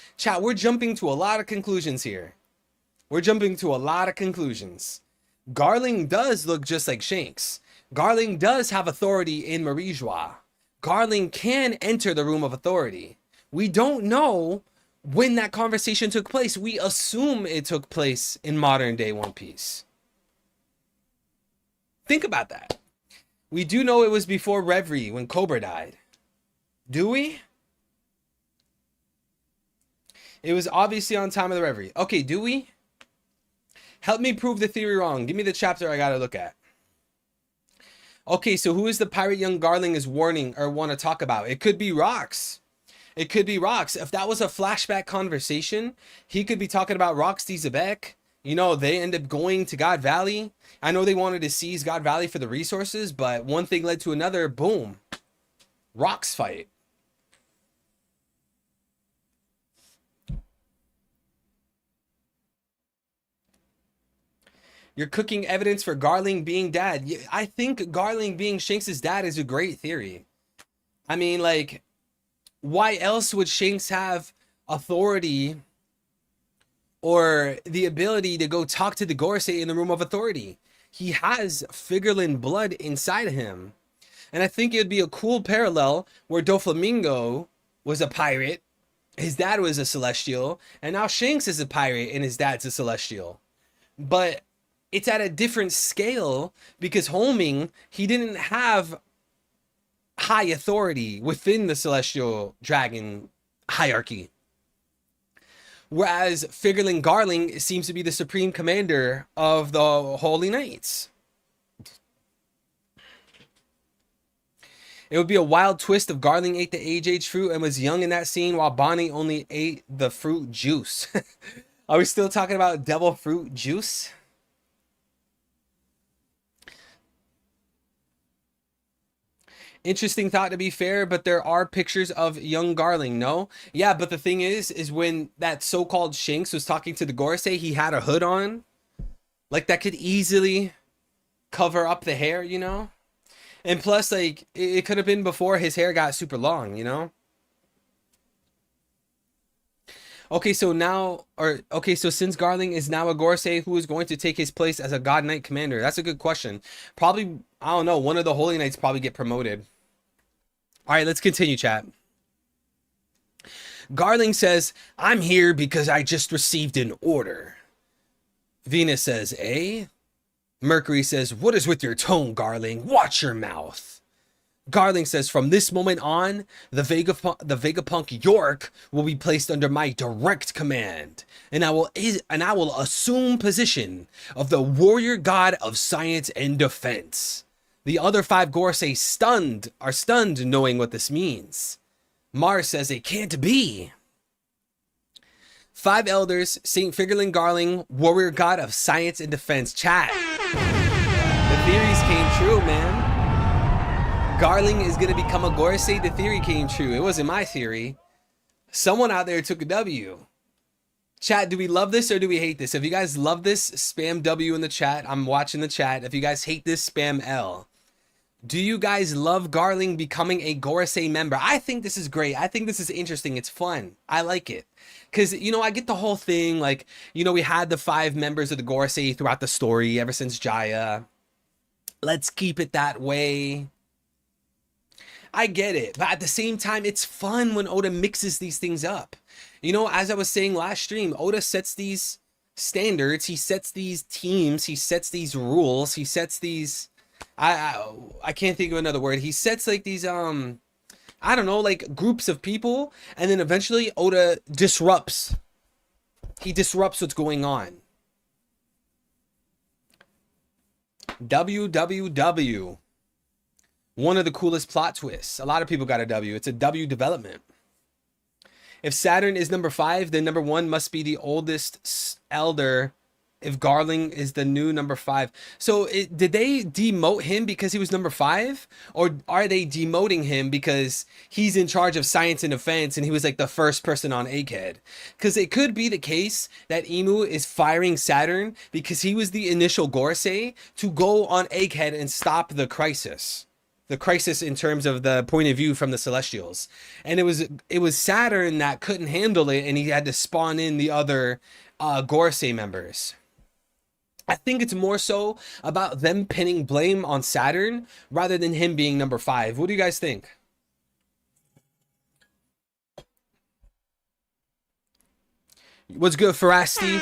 jumping to a lot of conclusions here. We're jumping to a lot of conclusions. Garling does look just like Shanks. Garling does have authority in Marijois. Garling can enter the room of authority. We don't know when that conversation took place. We assume it took place in modern day One Piece. Think about that. We do know it was before Reverie when Cobra died. Do we? It was obviously on time of the Reverie. Okay, do we? Help me prove the theory wrong. Give me the chapter I gotta look at. Okay, so who is the pirate young Garling is warning or want to talk about? It could be Rocks. It could be Rocks. If that was a flashback conversation, he could be talking about Rocks D. Zebek. You know, they end up going to God Valley. I know they wanted to seize God Valley for the resources, but one thing led to another. Boom. Rocks fight. You're cooking evidence for Garling being dad. I think Garling being Shanks' dad is a great theory. I mean, like, why else would Shanks have authority or the ability to go talk to the Gorosei in the room of authority? He has Figurlin blood inside of him. And I think it'd be a cool parallel where Doflamingo was a pirate, his dad was a Celestial, and now Shanks is a pirate and his dad's a Celestial. But it's at a different scale because Homing, he didn't have high authority within the Celestial Dragon hierarchy. Whereas Figurlin Garling seems to be the supreme commander of the Holy Knights. It would be a wild twist if Garling ate the age fruit and was young in that scene while Bonnie only ate the fruit juice. Are we still talking about devil fruit juice? Interesting thought, to be fair, but there are pictures of young Garling, no? Yeah, but the thing is when that so-called Shanks was talking to the Gorosei, he had a hood on. Like, that could easily cover up the hair, you know? And plus, like, it could have been before his hair got super long, you know? Okay, so since Garling is now a Gorosei, who is going to take his place as a God Knight commander? That's a good question. Probably, I don't know, one of the Holy Knights probably get promoted. All right, let's continue, chat. Garling says, I'm here because I just received an order. Venus says, eh? Mercury says, what is with your tone, Garling? Watch your mouth. Garling says, from this moment on, the Vegapunk York will be placed under my direct command, and I will assume position of the warrior god of science and defense. The other 5 Gorosei are stunned knowing what this means. Mars says it can't be. 5 elders, Saint Figurlin Garling, warrior god of science and defense. Chat. The theories came true, man. Garling is going to become a Gorosei. The theory came true. It wasn't my theory. Someone out there took a W. Chat, do we love this or do we hate this? If you guys love this, spam W in the chat. I'm watching the chat. If you guys hate this, spam L. Do you guys love Garling becoming a Gorosei member? I think this is great. I think this is interesting. It's fun. I like it. Because, you know, I get the whole thing. Like, you know, we had the 5 members of the Gorosei throughout the story ever since Jaya. Let's keep it that way. I get it, but at the same time, it's fun when Oda mixes these things up. You know, as I was saying last stream, Oda sets these standards, he sets these teams, he sets these rules, he sets these, I can't think of another word. He sets like these, I don't know, like groups of people, and then eventually Oda disrupts. He disrupts what's going on. WWW. One of the coolest plot twists. A lot of people got a W. It's a W development. If Saturn is number 5, then number 1 must be the oldest elder. If Garling is the new number 5. So did they demote him because he was number 5? Or are they demoting him because he's in charge of science and defense and he was like the first person on Egghead? Because it could be the case that Imu is firing Saturn because he was the initial Gorosei to go on Egghead and stop the crisis. The crisis in terms of the point of view from the Celestials. And it was Saturn that couldn't handle it and he had to spawn in the other Gorosei members. I think it's more so about them pinning blame on Saturn rather than him being number 5. What do you guys think? What's good, Farasti?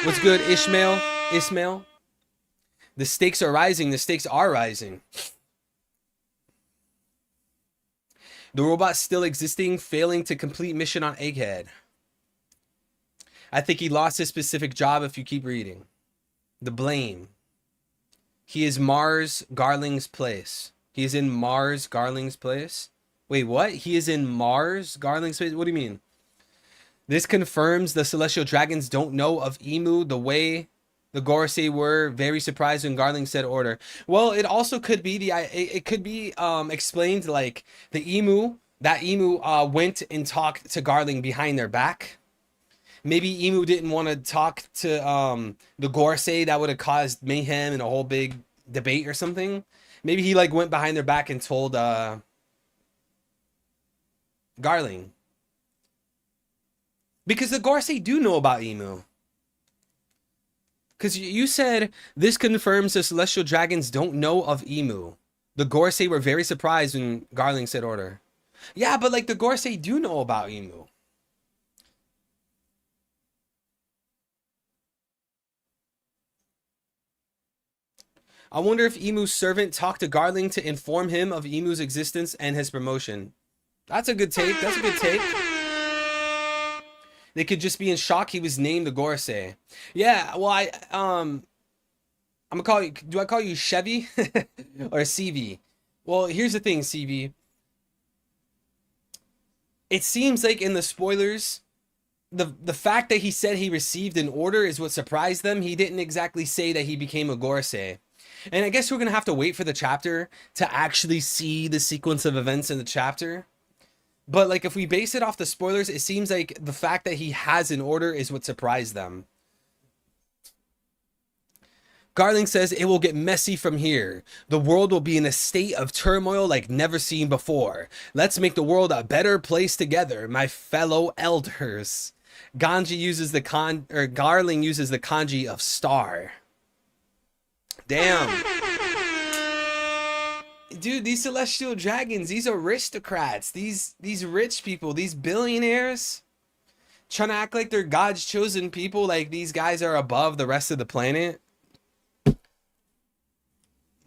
What's good, Ishmael? Ismail? The stakes are rising. The stakes are rising. The robot still existing, failing to complete mission on Egghead. I think he lost his specific job if you keep reading. The blame. He is Mars Garling's place. He is in Mars Garling's place? Wait, what? He is in Mars Garling's place? What do you mean? This confirms the celestial dragons don't know of Emu the way the Gorosei were very surprised when Garling said order. Well, it also could be it could be explained like the Emu went and talked to Garling behind their back. Maybe Emu didn't want to talk to the Gorosei. That would have caused mayhem and a whole big debate or something. Maybe he like went behind their back and told Garling. Because the Gorosei do know about Emu. Because you said this confirms the celestial dragons don't know of Emu. The Gorosei were very surprised when Garling said order. Yeah, but like the Gorosei do know about Emu. I wonder if Emu's servant talked to Garling to inform him of Emu's existence and his promotion. That's a good take. That's a good take. They could just be in shock he was named the Gorosei. Yeah, well, I'm gonna call you, do I call you Chevy or CV? Well, here's the thing, CV. It seems like in the spoilers, the fact that he said he received an order is what surprised them. He didn't exactly say that he became a Gorosei. And I guess we're gonna have to wait for the chapter to actually see the sequence of events in the chapter. But like if we base it off the spoilers, it seems like the fact that he has an order is what surprised them. Garling says it will get messy from here. The world will be in a state of turmoil like never seen before. Let's make the world a better place together, my fellow elders. Garling uses the kanji of star. Damn. Dude, these celestial dragons, these aristocrats, these rich people, these billionaires trying to act like they're God's chosen people, like these guys are above the rest of the planet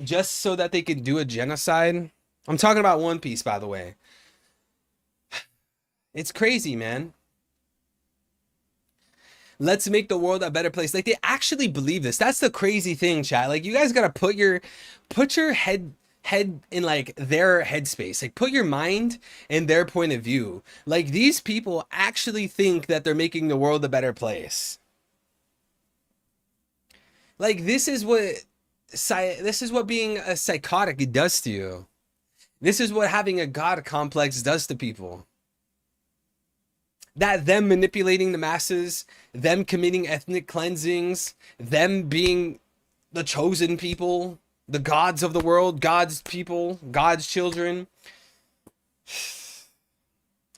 just so that they can do a genocide. I'm talking about One Piece, by the way. It's crazy, man. Let's make the world a better place. Like they actually believe this. That's the crazy thing, chat. Like you guys gotta put your head in like their headspace. Like put your mind in their point of view. Like these people actually think that they're making the world a better place. Like this is what being a psychotic does to you. This is what having a God complex does to people. That them manipulating the masses, them committing ethnic cleansings, them being the chosen people, the gods of the world, God's people, God's children.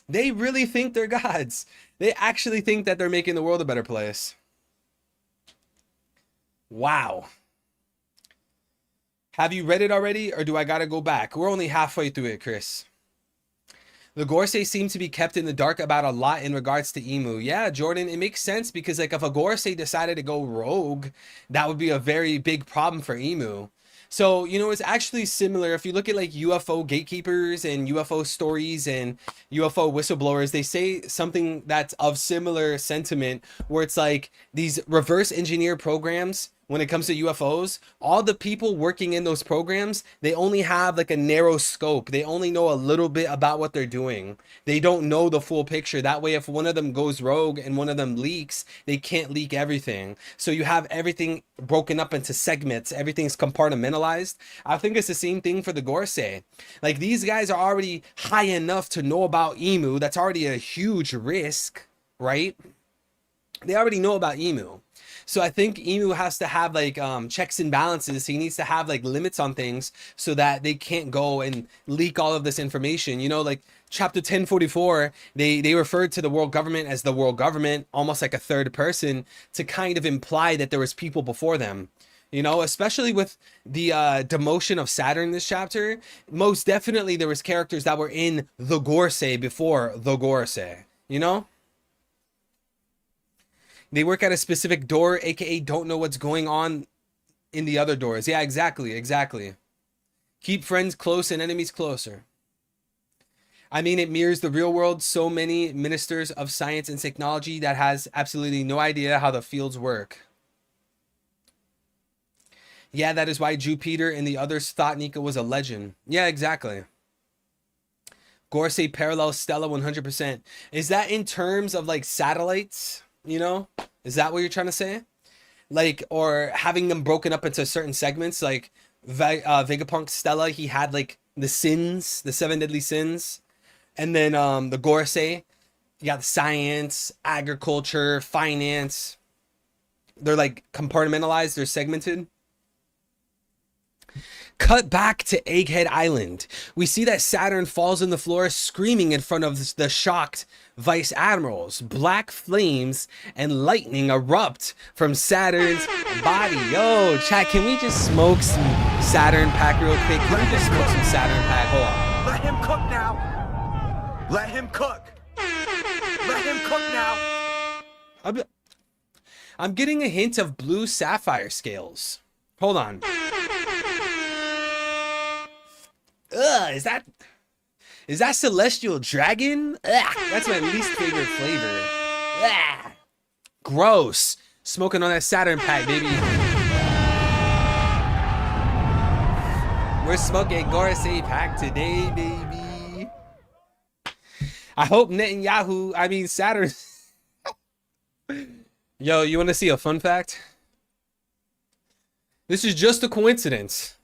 They really think they're gods. They actually think that they're making the world a better place. Wow. Have you read it already, or do I gotta go back? We're only halfway through it, Chris. The Gorosei seem to be kept in the dark about a lot in regards to Emu. Yeah, Jordan, it makes sense because like if a Gorosei decided to go rogue, that would be a very big problem for Emu. So, you know, it's actually similar. If you look at like UFO gatekeepers and UFO stories and UFO whistleblowers, they say something that's of similar sentiment where it's like these reverse engineer programs. When it comes to UFOs, all the people working in those programs, they only have like a narrow scope. They only know a little bit about what they're doing. They don't know the full picture. That way, if one of them goes rogue and one of them leaks, they can't leak everything. So you have everything broken up into segments. Everything's compartmentalized. I think it's the same thing for the Gorosei. Like these guys are already high enough to know about Emu. That's already a huge risk, right? They already know about Emu. So I think Emu has to have like checks and balances. He needs to have like limits on things so that they can't go and leak all of this information. You know, like chapter 1044, they referred to the world government as the world government, almost like a third person, to kind of imply that there was people before them. You know, especially with the demotion of Saturn in this chapter, most definitely there was characters that were in the Gorosei before the Gorosei, you know? They work at a specific door, aka don't know what's going on in the other doors. Yeah, exactly, exactly. Keep friends close and enemies closer. I mean, it mirrors the real world. So many ministers of science and technology that has absolutely no idea how the fields work. Yeah, that is why Jupiter and the others thought Nika was a legend. Yeah, exactly. Gorsey parallels Stella 100%. Is that in terms of like satellites? You know, is that what you're trying to say? Like, or having them broken up into certain segments, like Vegapunk Stella, he had like the sins, the 7 deadly sins, and then the Gorsey, you got science, agriculture, finance. They're like compartmentalized, they're segmented. Cut back to Egghead Island. We see that Saturn falls on the floor screaming in front of the shocked vice admirals. Black flames and lightning erupt from Saturn's body. Yo, chat, can we just smoke some Saturn pack real quick? Can we just smoke some Saturn pack? Hold on. Let him cook now. Let him cook. Let him cook now. I'm getting a hint of blue sapphire scales. Hold on. Ugh, is that celestial dragon? Ugh, that's my least favorite flavor. Ugh, gross. Smoking on that Saturn pack, baby. We're smoking Gorsey pack today, baby. I hope Netanyahu, I mean Saturn. Yo, you want to see a fun fact? This is just a coincidence.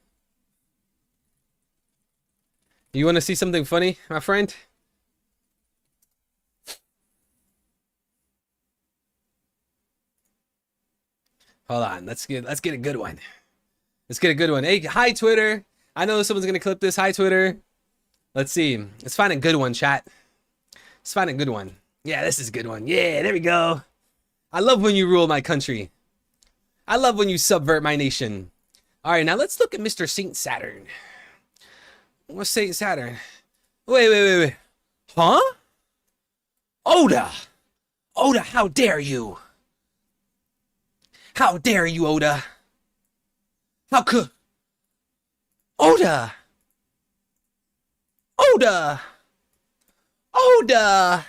You want to see something funny, my friend? Hold on, let's get a good one. Let's get a good one. Hey, hi Twitter. I know someone's gonna clip this. Hi Twitter. Let's see. Let's find a good one, chat. Let's find a good one. Yeah, this is a good one. Yeah, there we go. I love when you rule my country. I love when you subvert my nation. All right, now let's look at Mr. Saint Saturn. What's Saint Saturn? Wait. Huh? Oda! Oda, how dare you? How dare you, Oda? How could... Oda! Oda! Oda!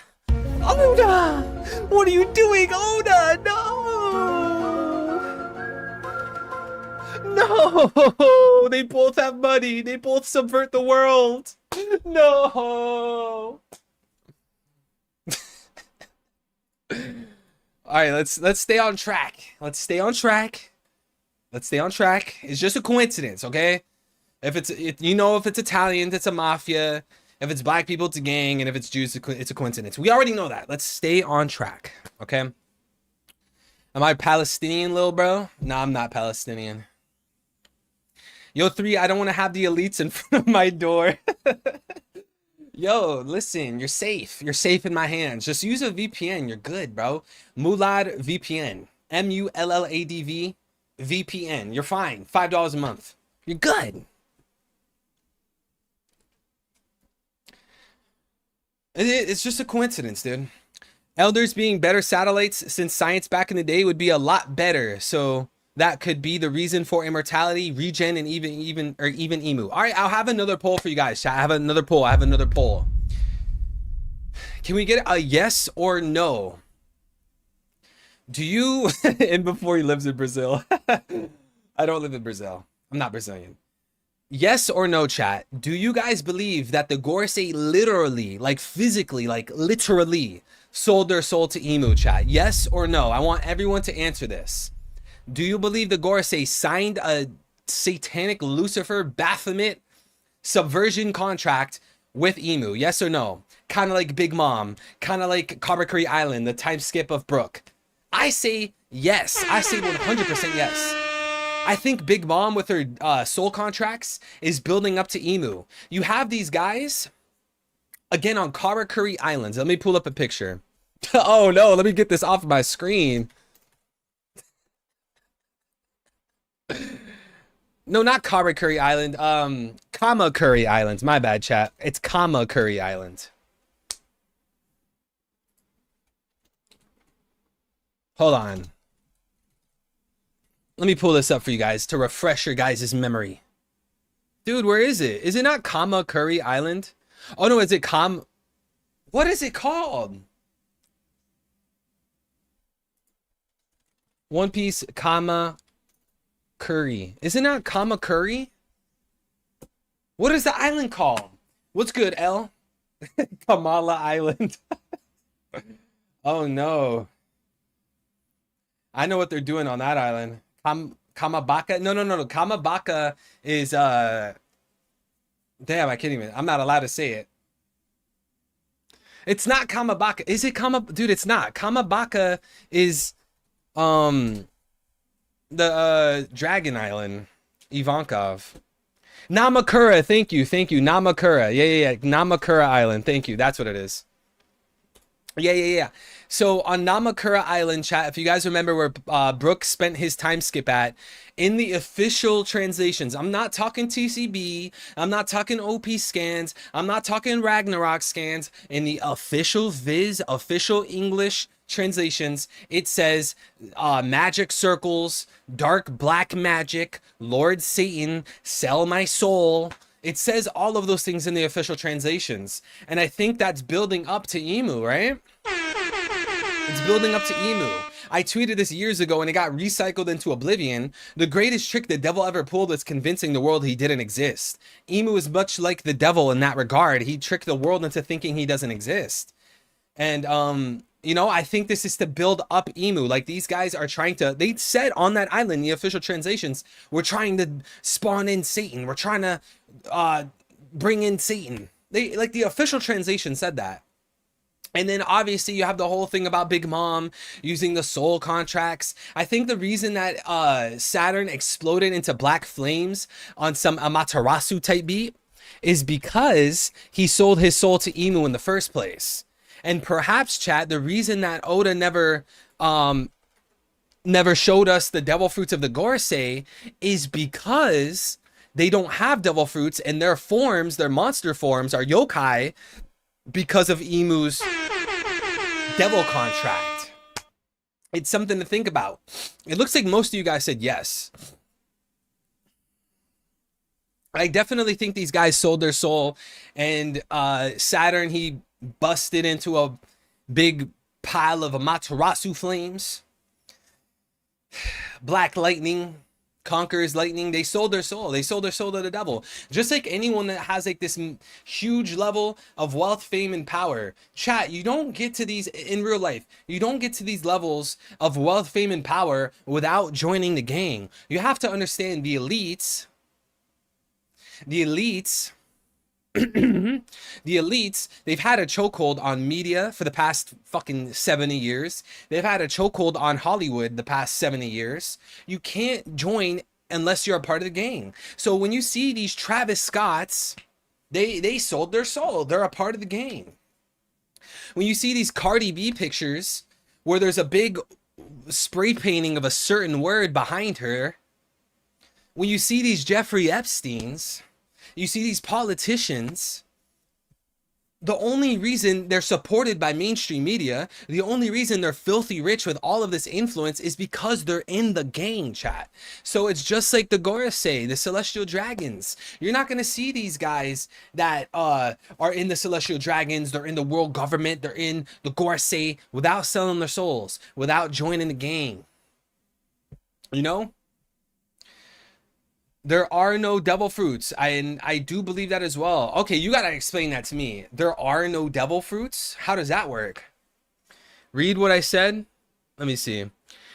Oda! What are you doing, Oda? No! No! They both have money. They both subvert the world. No! All right, let's stay on track. Let's stay on track. It's just a coincidence, okay? If it's Italians, it's a mafia. If it's black people, it's a gang, and if it's Jews, it's a coincidence. We already know that. Let's stay on track, okay? Am I Palestinian, little bro? No, I'm not Palestinian. Yo, 3, I don't want to have the elites in front of my door. Yo, listen, you're safe. You're safe in my hands. Just use a VPN. You're good, bro. Mulad VPN. MULLADV VPN. You're fine. $5 a month. You're good. It's just a coincidence, dude. Elders being better satellites since science back in the day would be a lot better. So that could be the reason for immortality, regen, and even emu. All right, I'll have another poll for you guys. I have another poll. Can we get a yes or no? Do you, and before he lives in Brazil. I don't live in Brazil. I'm not Brazilian. Yes or no, chat. Do you guys believe that the Gorsey literally, like physically, like literally sold their soul to emu, chat? Yes or no? I want everyone to answer this. Do you believe the Gorsey signed a satanic Lucifer Baphomet subversion contract with emu? Yes or no? Kind of like Big Mom, kind of like Karakuri Island, the time skip of Brook. I say yes. I say 100% yes. I think Big Mom with her soul contracts is building up to emu. You have these guys, again, on Karakuri Islands. Let me pull up a picture. Oh no, let me get this off my screen. No, not Karakuri Island. Kamakuri Islands. My bad, chat. It's Kamakuri Island. Hold on. Let me pull this up for you guys to refresh your guys' memory. Dude, where is it? Is it not Kamakuri Island? Oh no, is it what is it called? One Piece Kamakuri. Is it not Kamakuri? What is the island called? What's good, L? Kamala Island. Oh no. I know what they're doing on that island. Kamabaka? No. Kamabaka is damn, I can't even. I'm not allowed to say it. It's not Kamabaka. Is it dude, it's not. Kamabaka is the Dragon Island. Ivankov. Namakura, thank you. Namakura. Yeah. Namakura Island. Thank you. That's what it is. Yeah. So on Namakura Island, chat, if you guys remember where Brooks spent his time skip at, in the official translations, I'm not talking TCB, I'm not talking OP scans, I'm not talking Ragnarok scans. In the official Viz, official English translations, it says magic circles, dark black magic, Lord Satan, sell my soul. It says all of those things in the official translations. And I think that's building up to Emu, right? It's building up to Emu. I tweeted this years ago and it got recycled into oblivion. The greatest trick the devil ever pulled was convincing the world he didn't exist. Emu is much like the devil in that regard. He tricked the world into thinking he doesn't exist. And, you know, I think this is to build up Emu. Like, these guys are trying to, they said on that island, the official translations, we're trying to spawn in Satan. We're trying to bring in Satan. They, like, the official translation said that. And then obviously you have the whole thing about Big Mom using the soul contracts. I think the reason that Saturn exploded into black flames on some Amaterasu type beat is because he sold his soul to Emu in the first place. And perhaps, chat, the reason that Oda never showed us the devil fruits of the Gorosei is because they don't have devil fruits, and their forms, their monster forms, are yokai because of Emu's devil contract. It's something to think about. It looks like most of you guys said yes. I definitely think these guys sold their soul, and Saturn, he busted into a big pile of Amaterasu flames. Black lightning conquers lightning. They sold their soul. They sold their soul to the devil. Just like anyone that has like this huge level of wealth, fame, and power. Chat, you don't get to these in real life. You don't get to these levels of wealth, fame, and power without joining the gang. You have to understand the elites. The elites, they've had a chokehold on media for the past fucking 70 years. They've had a chokehold on Hollywood the past 70 years. You can't join unless you're a part of the gang. So when you see these Travis Scotts, they sold their soul. They're a part of the gang. When you see these Cardi B pictures where there's a big spray painting of a certain word behind her, when you see these Jeffrey Epsteins, you see these politicians, the only reason they're supported by mainstream media, the only reason they're filthy rich with all of this influence is because they're in the gang, chat. So it's just like the Gorosei, the Celestial Dragons. You're not going to see these guys that are in the Celestial Dragons, they're in the world government, they're in the Gorosei without selling their souls, without joining the gang. You know? There are no devil fruits. I do believe that as well. Okay, you gotta explain that to me. There are no devil fruits? How does that work? Read what I said. Let me see.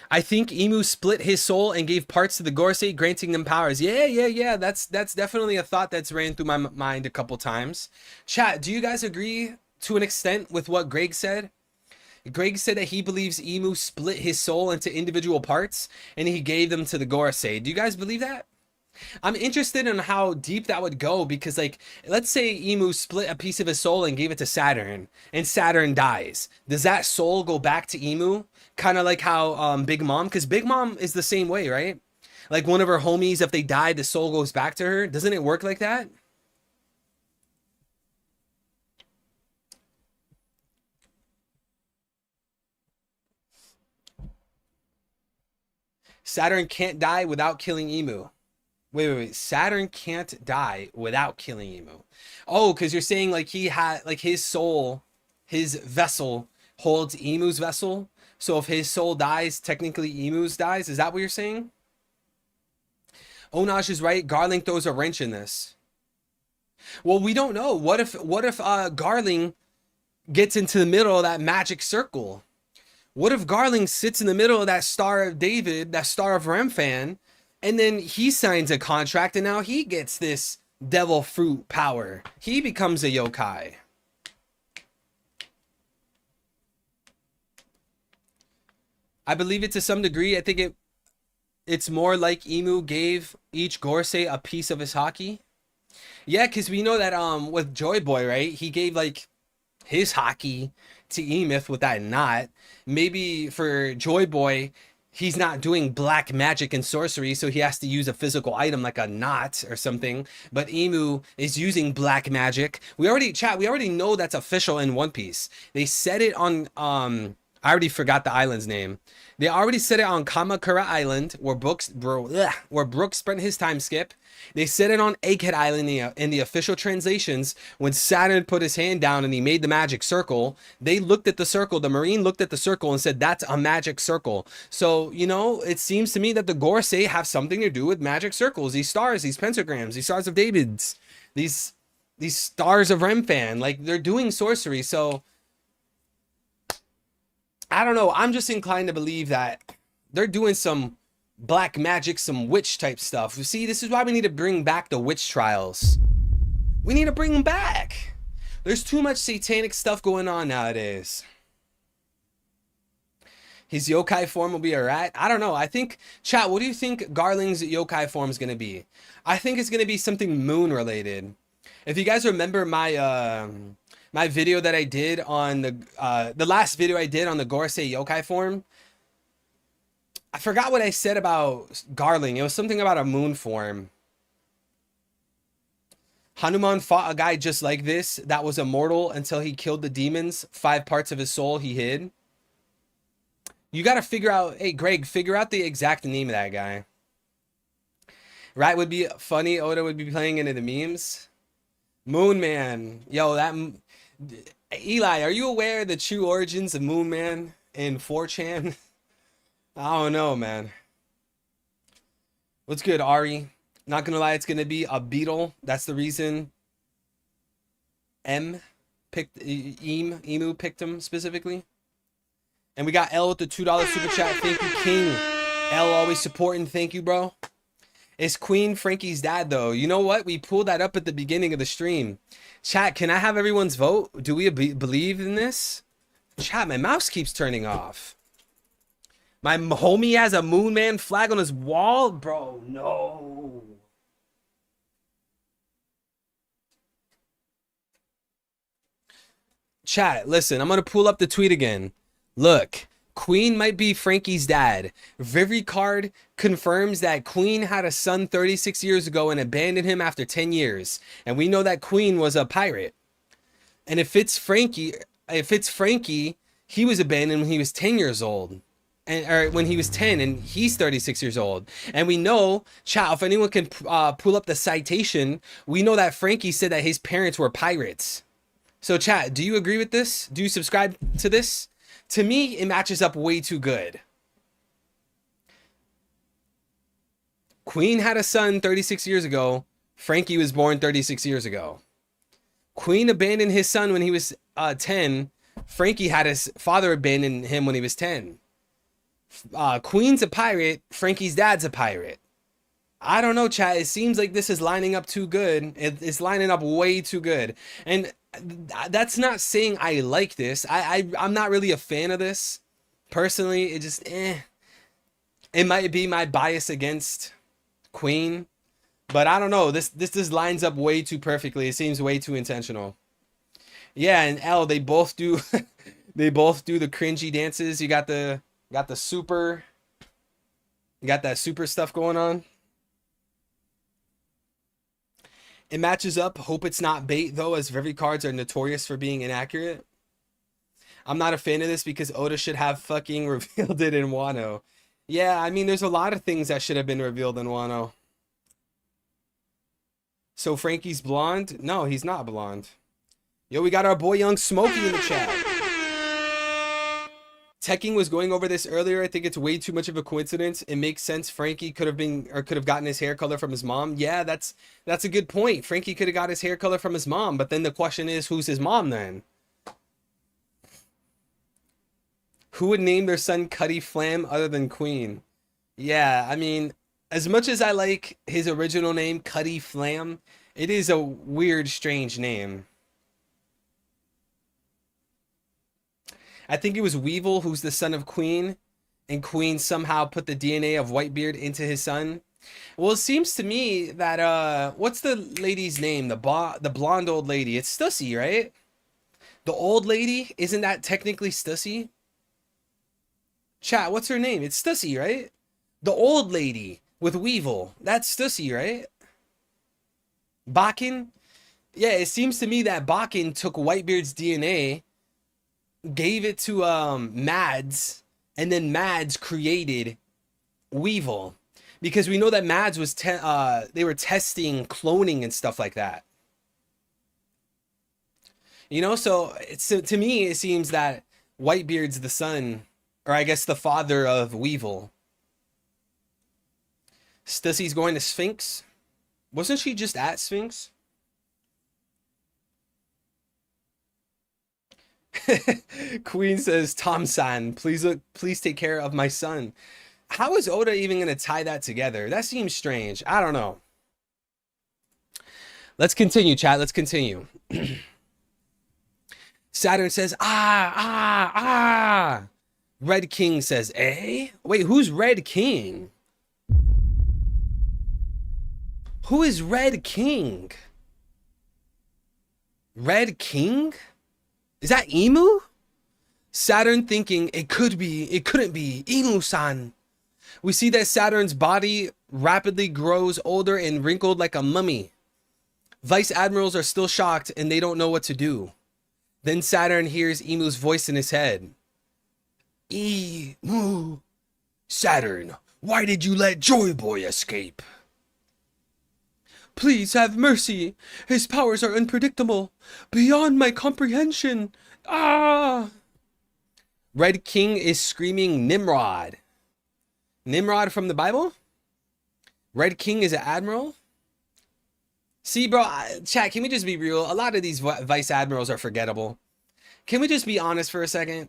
I think Emu split his soul and gave parts to the Gorosei, granting them powers. Yeah. That's definitely a thought that's ran through my mind a couple times. Chat, do you guys agree to an extent with what Greg said? Greg said that he believes Emu split his soul into individual parts and he gave them to the Gorosei. Do you guys believe that? I'm interested in how deep that would go, because like, let's say Emu split a piece of his soul and gave it to Saturn, and Saturn dies. Does that soul go back to Emu? Kind of like how Big Mom, because Big Mom is the same way, right? Like one of her homies, if they die, the soul goes back to her. Doesn't it work like that? Saturn can't die without killing Emu. Wait. Saturn can't die without killing Emu. Oh, because you're saying like he had like his soul, his vessel holds Emu's vessel. So if his soul dies, technically Emu's dies. Is that what you're saying? Onash is right. Garling throws a wrench in this. Well, we don't know. What if Garling gets into the middle of that magic circle? What if Garling sits in the middle of that Star of David, that Star of Remphan, and then he signs a contract and now he gets this devil fruit power. He becomes a yokai. I believe it to some degree. I think it's more like Emu gave each Gorsei a piece of his haki. Yeah, because we know that with Joy Boy, right? He gave like his haki to Emeth with that knot. Maybe for Joy Boy, he's not doing black magic and sorcery, so he has to use a physical item like a knot or something. But Emu is using black magic. We already know that's official in One Piece. They said it on I already forgot the island's name. They already said it on Kamakura Island, where Brooks spent his time skip. They said it on Egghead Island in the official translations. When Saturn put his hand down and he made the magic circle, they looked at the circle. The Marine looked at the circle and said, "That's a magic circle." So, you know, it seems to me that the Gorsei have something to do with magic circles. These stars, these pentagrams, these stars of David's, these stars of Remphan. Like, they're doing sorcery. So I don't know. I'm just inclined to believe that they're doing some black magic, some witch type stuff. You see, this is why we need to bring back the witch trials. We need to bring them back. There's too much satanic stuff going on nowadays. His yokai form will be a rat. I don't know. I think, chat, what do you think Garling's yokai form is going to be? I think it's going to be something moon related. If you guys remember my my video that I did on the last video I did on the Gorsei yokai form, I forgot what I said about Garling. It was something about a moon form. Hanuman fought a guy just like this that was immortal until he killed the demons. 5 parts of his soul he hid. You got to figure out, hey Greg, figure out the exact name of that guy. Rat would be funny. Oda would be playing into the memes. Moon Man. Yo, that... Eli, are you aware of the true origins of Moon Man in 4chan? I don't know, man. What's good, Ari? Not gonna lie, it's gonna be a beetle. That's the reason Emu picked him specifically. And we got L with the $2 super chat. Thank you, King. L always supporting. Thank you, bro. It's Queen Frankie's dad, though. You know what? We pulled that up at the beginning of the stream. Chat, can I have everyone's vote? Do we believe in this? Chat, my mouse keeps turning off. My homie has a Moon Man flag on his wall? Bro, no. Chat, listen, I'm going to pull up the tweet again. Look, Queen might be Frankie's dad. Vivicard confirms that Queen had a son 36 years ago and abandoned him after 10 years. And we know that Queen was a pirate. And if it's Frankie, he was abandoned when he was 10 years old. Or when he was 10 and he's 36 years old. And we know, chat, if anyone can pull up the citation, we know that Frankie said that his parents were pirates. So chat, do you agree with this? Do you subscribe to this? To me, it matches up way too good. Queen had a son 36 years ago. Frankie was born 36 years ago. Queen abandoned his son when he was 10. Frankie had his father abandon him when he was 10. Queen's a pirate. Frankie's dad's a pirate. I don't know, chat. It seems like this is lining up too good. It's lining up way too good. And that's not saying I like this. I'm not really a fan of this. Personally, it just, It might be my bias against Queen. But I don't know. This lines up way too perfectly. It seems way too intentional. Yeah, and L, they both do they both do the cringy dances. You got the super. You got that super stuff going on. It matches up. Hope it's not bait, though, as Vivi cards are notorious for being inaccurate. I'm not a fan of this because Oda should have fucking revealed it in Wano. Yeah, I mean, there's a lot of things that should have been revealed in Wano. So Frankie's blonde? No, he's not blonde. Yo, we got our boy Young Smokey in the chat. Tekking was going over this earlier. I think it's way too much of a coincidence. It makes sense. Frankie could have gotten his hair color from his mom. Yeah, that's a good point. Frankie could have got his hair color from his mom, but then the question is, who's his mom then? Who would name their son Cuddy Flam other than Queen? Yeah, I mean, as much as I like his original name, Cuddy Flam, it is a weird, strange name. I think it was Weevil, who's the son of Queen, and Queen somehow put the DNA of Whitebeard into his son. Well, it seems to me that, what's the lady's name? The blonde old lady. It's Stussy, right? The old lady, isn't that technically Stussy? Chat, what's her name? It's Stussy, right? The old lady with Weevil. That's Stussy, right? Bakken? Yeah, it seems to me that Bakken took Whitebeard's DNA, gave it to Mads, and then Mads created Weevil. Because we know that Mads was they were testing cloning and stuff like that. You know, so to me it seems that Whitebeard's the son, or I guess the father of Weevil. Stussy's going to Sphinx. Wasn't she just at Sphinx? Queen says, Tom-san, please take care of my son. How is Oda even going to tie that together? That seems strange. I don't know. Let's continue, chat. Let's continue. Saturn says, ah. Red King says, eh? Wait, who's Red King? Who is Red King? Red King? Is that Emu? Saturn thinking it couldn't be Inu-san. We see that Saturn's body rapidly grows older and wrinkled like a mummy. Vice admirals are still shocked and they don't know what to do. Then Saturn hears Emu's voice in his head. Emu. Saturn, why did you let Joy Boy escape? Please have mercy. His powers are unpredictable, beyond my comprehension. Ah! Red King is screaming Nimrod. Nimrod from the Bible? Red King is an admiral? See, bro, chat, can we just be real? A lot of these vice admirals are forgettable. Can we just be honest for a second?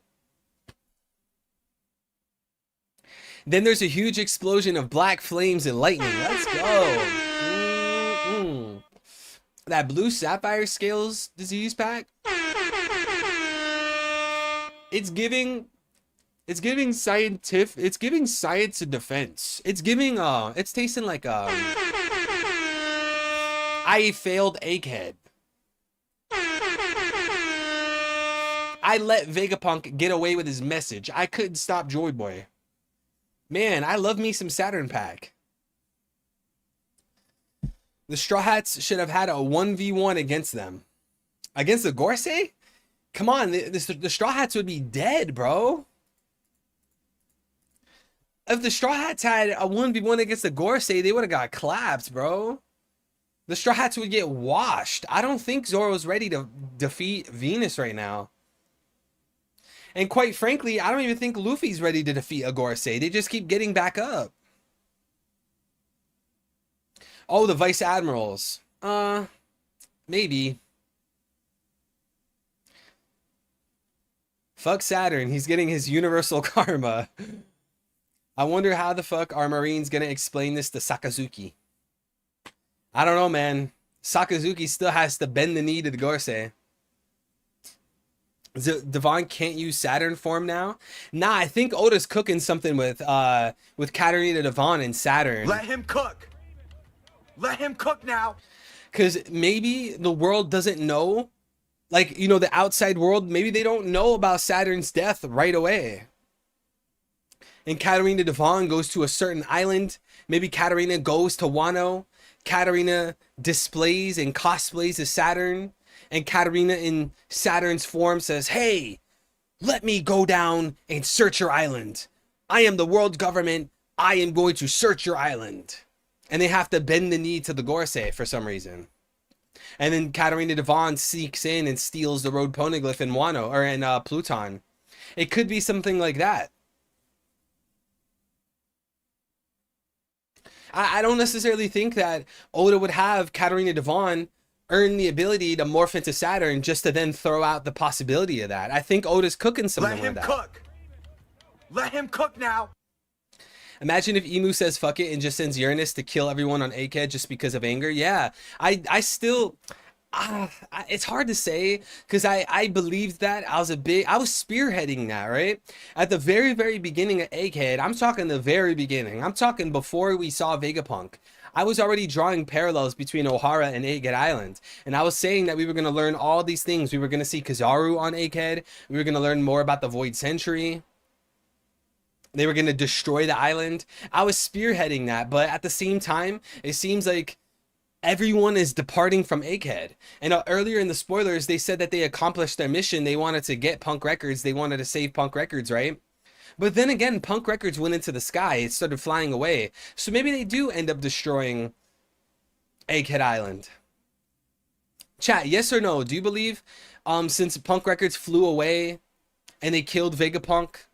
Then there's a huge explosion of black flames and lightning. Let's go. That blue sapphire scales disease pack. It's giving scientific. It's giving science and defense. It's giving it's tasting like I failed egghead. I let Vegapunk get away with his message. I couldn't stop Joy Boy. Man, I love me some Saturn pack. The Straw Hats should have had a 1v1 against them. Against the Gorsei? Come on, the Straw Hats would be dead, bro. If the Straw Hats had a 1v1 against the Gorsei, they would have got clapped, bro. The Straw Hats would get washed. I don't think Zoro's ready to defeat Venus right now. And quite frankly, I don't even think Luffy's ready to defeat a Gorsei. They just keep getting back up. Oh, the Vice Admirals. Maybe. Fuck Saturn. He's getting his universal karma. I wonder how the fuck are Marines gonna explain this to Sakazuki. I don't know, man. Sakazuki still has to bend the knee to the Gorsei. Devon can't use Saturn form now? Nah, I think Oda's cooking something with Katarina Devon and Saturn. Let him cook. Let him cook now. Because maybe the world doesn't know, like, you know, the outside world, maybe they don't know about Saturn's death right away. And Katarina Devon goes to a certain island. Maybe Katarina goes to Wano. Katarina displays and cosplays as Saturn. And Katarina in Saturn's form says, hey, let me go down and search your island. I am the world government. I am going to search your island. And they have to bend the knee to the Gorosei for some reason. And then Katarina Devon sneaks in and steals the road poneglyph in Wano, or in Pluton. It could be something like that. I don't necessarily think that Oda would have Katarina Devon earn the ability to morph into Saturn just to then throw out the possibility of that. I think Oda's cooking something like that. Let him cook. Let him cook now. Imagine if Imu says fuck it and just sends Uranus to kill everyone on Egghead just because of anger. Yeah, I still... it's hard to say because I believed that. I was spearheading that, right? At the very, very beginning of Egghead, I'm talking the very beginning. I'm talking before we saw Vegapunk. I was already drawing parallels between Ohara and Egghead Island. And I was saying that we were going to learn all these things. We were going to see Kizaru on Egghead. We were going to learn more about the Void Century. They were going to destroy the island. I was spearheading that, but at the same time, it seems like everyone is departing from Egghead. And earlier in the spoilers, they said that they accomplished their mission. They wanted to get Punk Records. They wanted to save Punk Records, right? But then again, Punk Records went into the sky. It started flying away. So maybe they do end up destroying Egghead Island. Chat, yes or no? Do you believe since Punk Records flew away and they killed Vegapunk,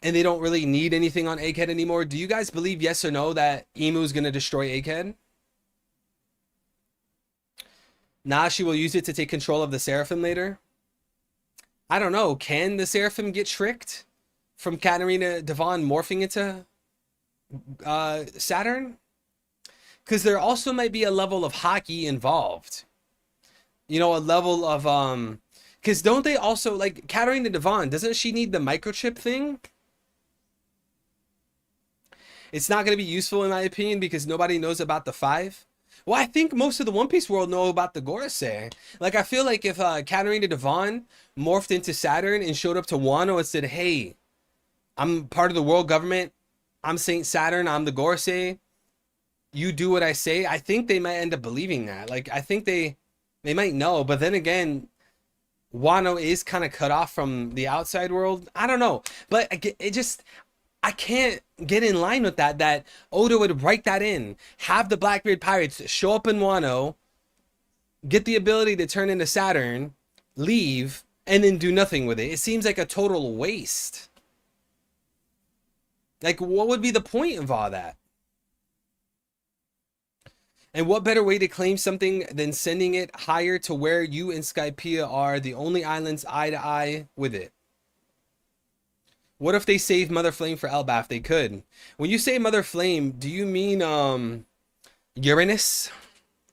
and they don't really need anything on Egghead anymore, do you guys believe, yes or no, that Imu is going to destroy Egghead? Nashi will use it to take control of the Seraphim later? I don't know. Can the Seraphim get tricked from Katarina Devon morphing into Saturn? Because there also might be a level of hockey involved. You know, a level of... Because don't they also... Like, Katarina Devon, doesn't she need the microchip thing? It's not going to be useful in my opinion because nobody knows about the 5. Well, I think most of the One Piece world know about the Gorosei. Like, I feel like if Katarina Devon morphed into Saturn and showed up to Wano and said, hey, I'm part of the world government. I'm Saint Saturn. I'm the Gorosei. You do what I say. I think they might end up believing that. Like, I think they might know. But then again, Wano is kind of cut off from the outside world. I don't know. But it just... I can't get in line with that Oda would write that in. Have the Blackbeard Pirates show up in Wano, get the ability to turn into Saturn, leave, and then do nothing with it. It seems like a total waste. Like, what would be the point of all that? And what better way to claim something than sending it higher to where you and Skypiea are the only islands eye to eye with it? What if they save Mother Flame for Elbaf? They could. When you say Mother Flame, do you mean Uranus?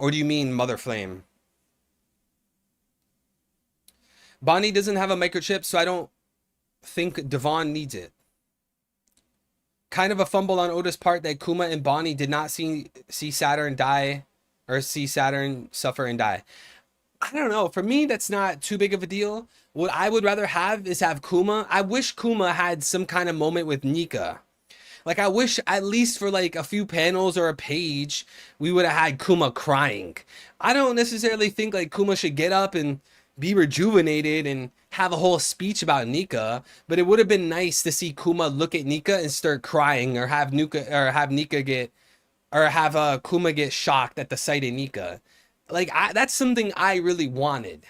Or do you mean Mother Flame? Bonnie doesn't have a microchip, so I don't think Devon needs it. Kind of a fumble on Oda's part that Kuma and Bonnie did not see Saturn die, or see Saturn suffer and die. I don't know. For me, that's not too big of a deal. What I would rather have is have Kuma. I wish Kuma had some kind of moment with Nika. Like, I wish at least for like a few panels or a page, we would have had Kuma crying. I don't necessarily think like Kuma should get up and be rejuvenated and have a whole speech about Nika, but it would have been nice to see Kuma look at Nika and start crying, or have Nika get, or have Kuma get shocked at the sight of Nika. Like, that's something I really wanted.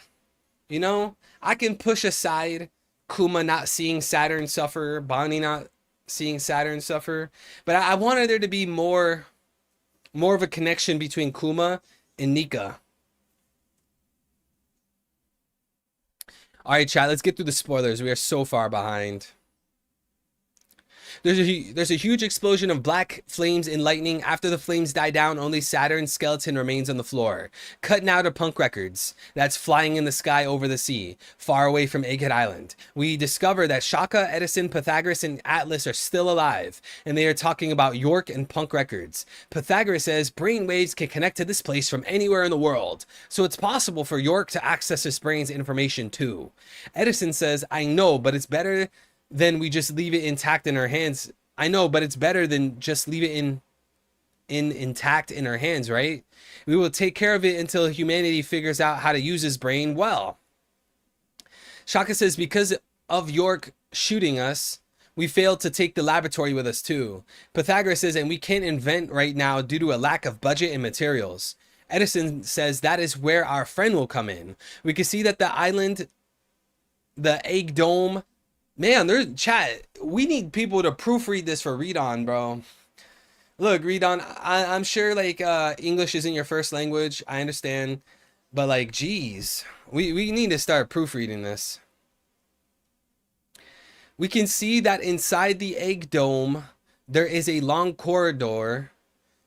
You know, I can push aside Kuma not seeing Saturn suffer, Bonnie not seeing Saturn suffer, but I wanted there to be more of a connection between Kuma and Nika. All right, chat, let's get through the spoilers. We are so far behind. There's a huge explosion of black flames and lightning. After the flames die down, only Saturn's skeleton remains on the floor. Cut now to Punk Records. That's flying in the sky over the sea, far away from Egghead Island. We discover that Shaka, Edison, Pythagoras, and Atlas are still alive, and they are talking about York and Punk Records. Pythagoras says brainwaves can connect to this place from anywhere in the world, so it's possible for York to access his brain's information too. Edison says, I know, but it's better than we just leave it intact in our hands. I know, but it's better than just leave it intact in our hands, right? We will take care of it until humanity figures out how to use his brain well. Shaka says, because of York shooting us, We failed to take the laboratory with us too. Pythagoras says, and we can't invent right now due to a lack of budget and materials. Edison says that is where our friend will come in. We can see that the island, the egg dome, man, there's chat. We need people to proofread this for Read On, bro. Look, Read On, I'm sure like English isn't your first language. I understand. But like, geez, we need to start proofreading this. We can see that inside the egg dome, there is a long corridor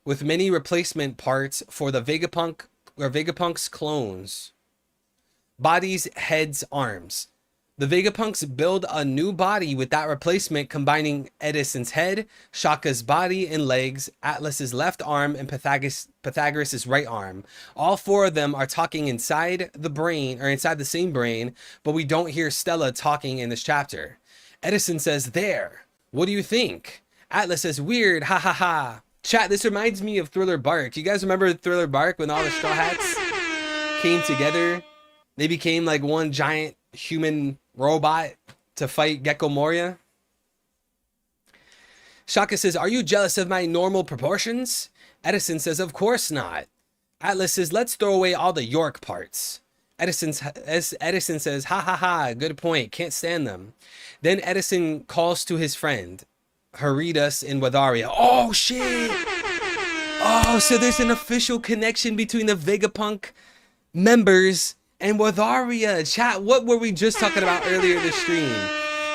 with many replacement parts for the Vegapunk or Vegapunk's clones. Bodies, heads, arms. The Vegapunks build a new body with that replacement, combining Edison's head, Shaka's body and legs, Atlas's left arm, and Pythagoras' right arm. All four of them are talking inside the brain, or inside the same brain, but we don't hear Stella talking in this chapter. Edison says, there, what do you think? Atlas says, weird, ha ha ha. Chat, this reminds me of Thriller Bark. You guys remember Thriller Bark when all the Straw Hats came together? They became like one giant human robot to fight Gecko Moria. Shaka says, are you jealous of my normal proportions? Edison says, of course not. Atlas says, let's throw away all the York parts. Edison says, ha ha ha, good point, can't stand them. Then Edison calls to his friend, Heridas in Watharia. Oh shit! Oh, so there's an official connection between the Vegapunk members and Watharia. Chat, what were we just talking about earlier this stream?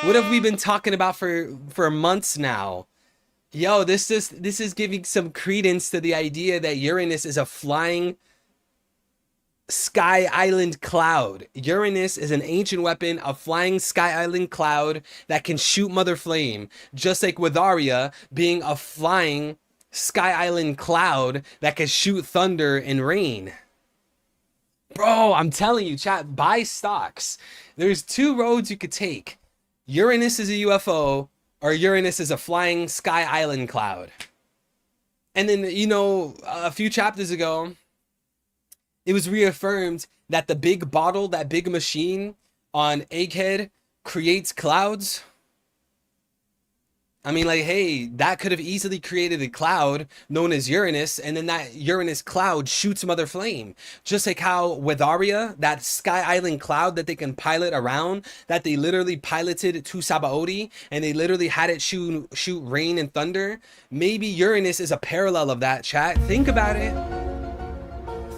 What have we been talking about for months now? Yo, this is giving some credence to the idea that Uranus is a flying Sky Island cloud. Uranus is an ancient weapon, a flying Sky Island cloud that can shoot Mother Flame, just like Watharia being a flying Sky Island cloud that can shoot thunder and rain. Bro, I'm telling you, chat, buy stocks. There's two roads you could take. Uranus is a UFO, or Uranus is a flying Sky Island cloud. And then, you know, a few chapters ago, it was reaffirmed that the big bottle, that big machine on Egghead creates clouds. I mean, like, hey, that could have easily created a cloud known as Uranus, and then that Uranus cloud shoots Mother Flame. Just like how Watharia, that Sky Island cloud that they can pilot around, that they literally piloted to Sabaody, and they literally had it shoot rain and thunder. Maybe Uranus is a parallel of that, chat. Think about it.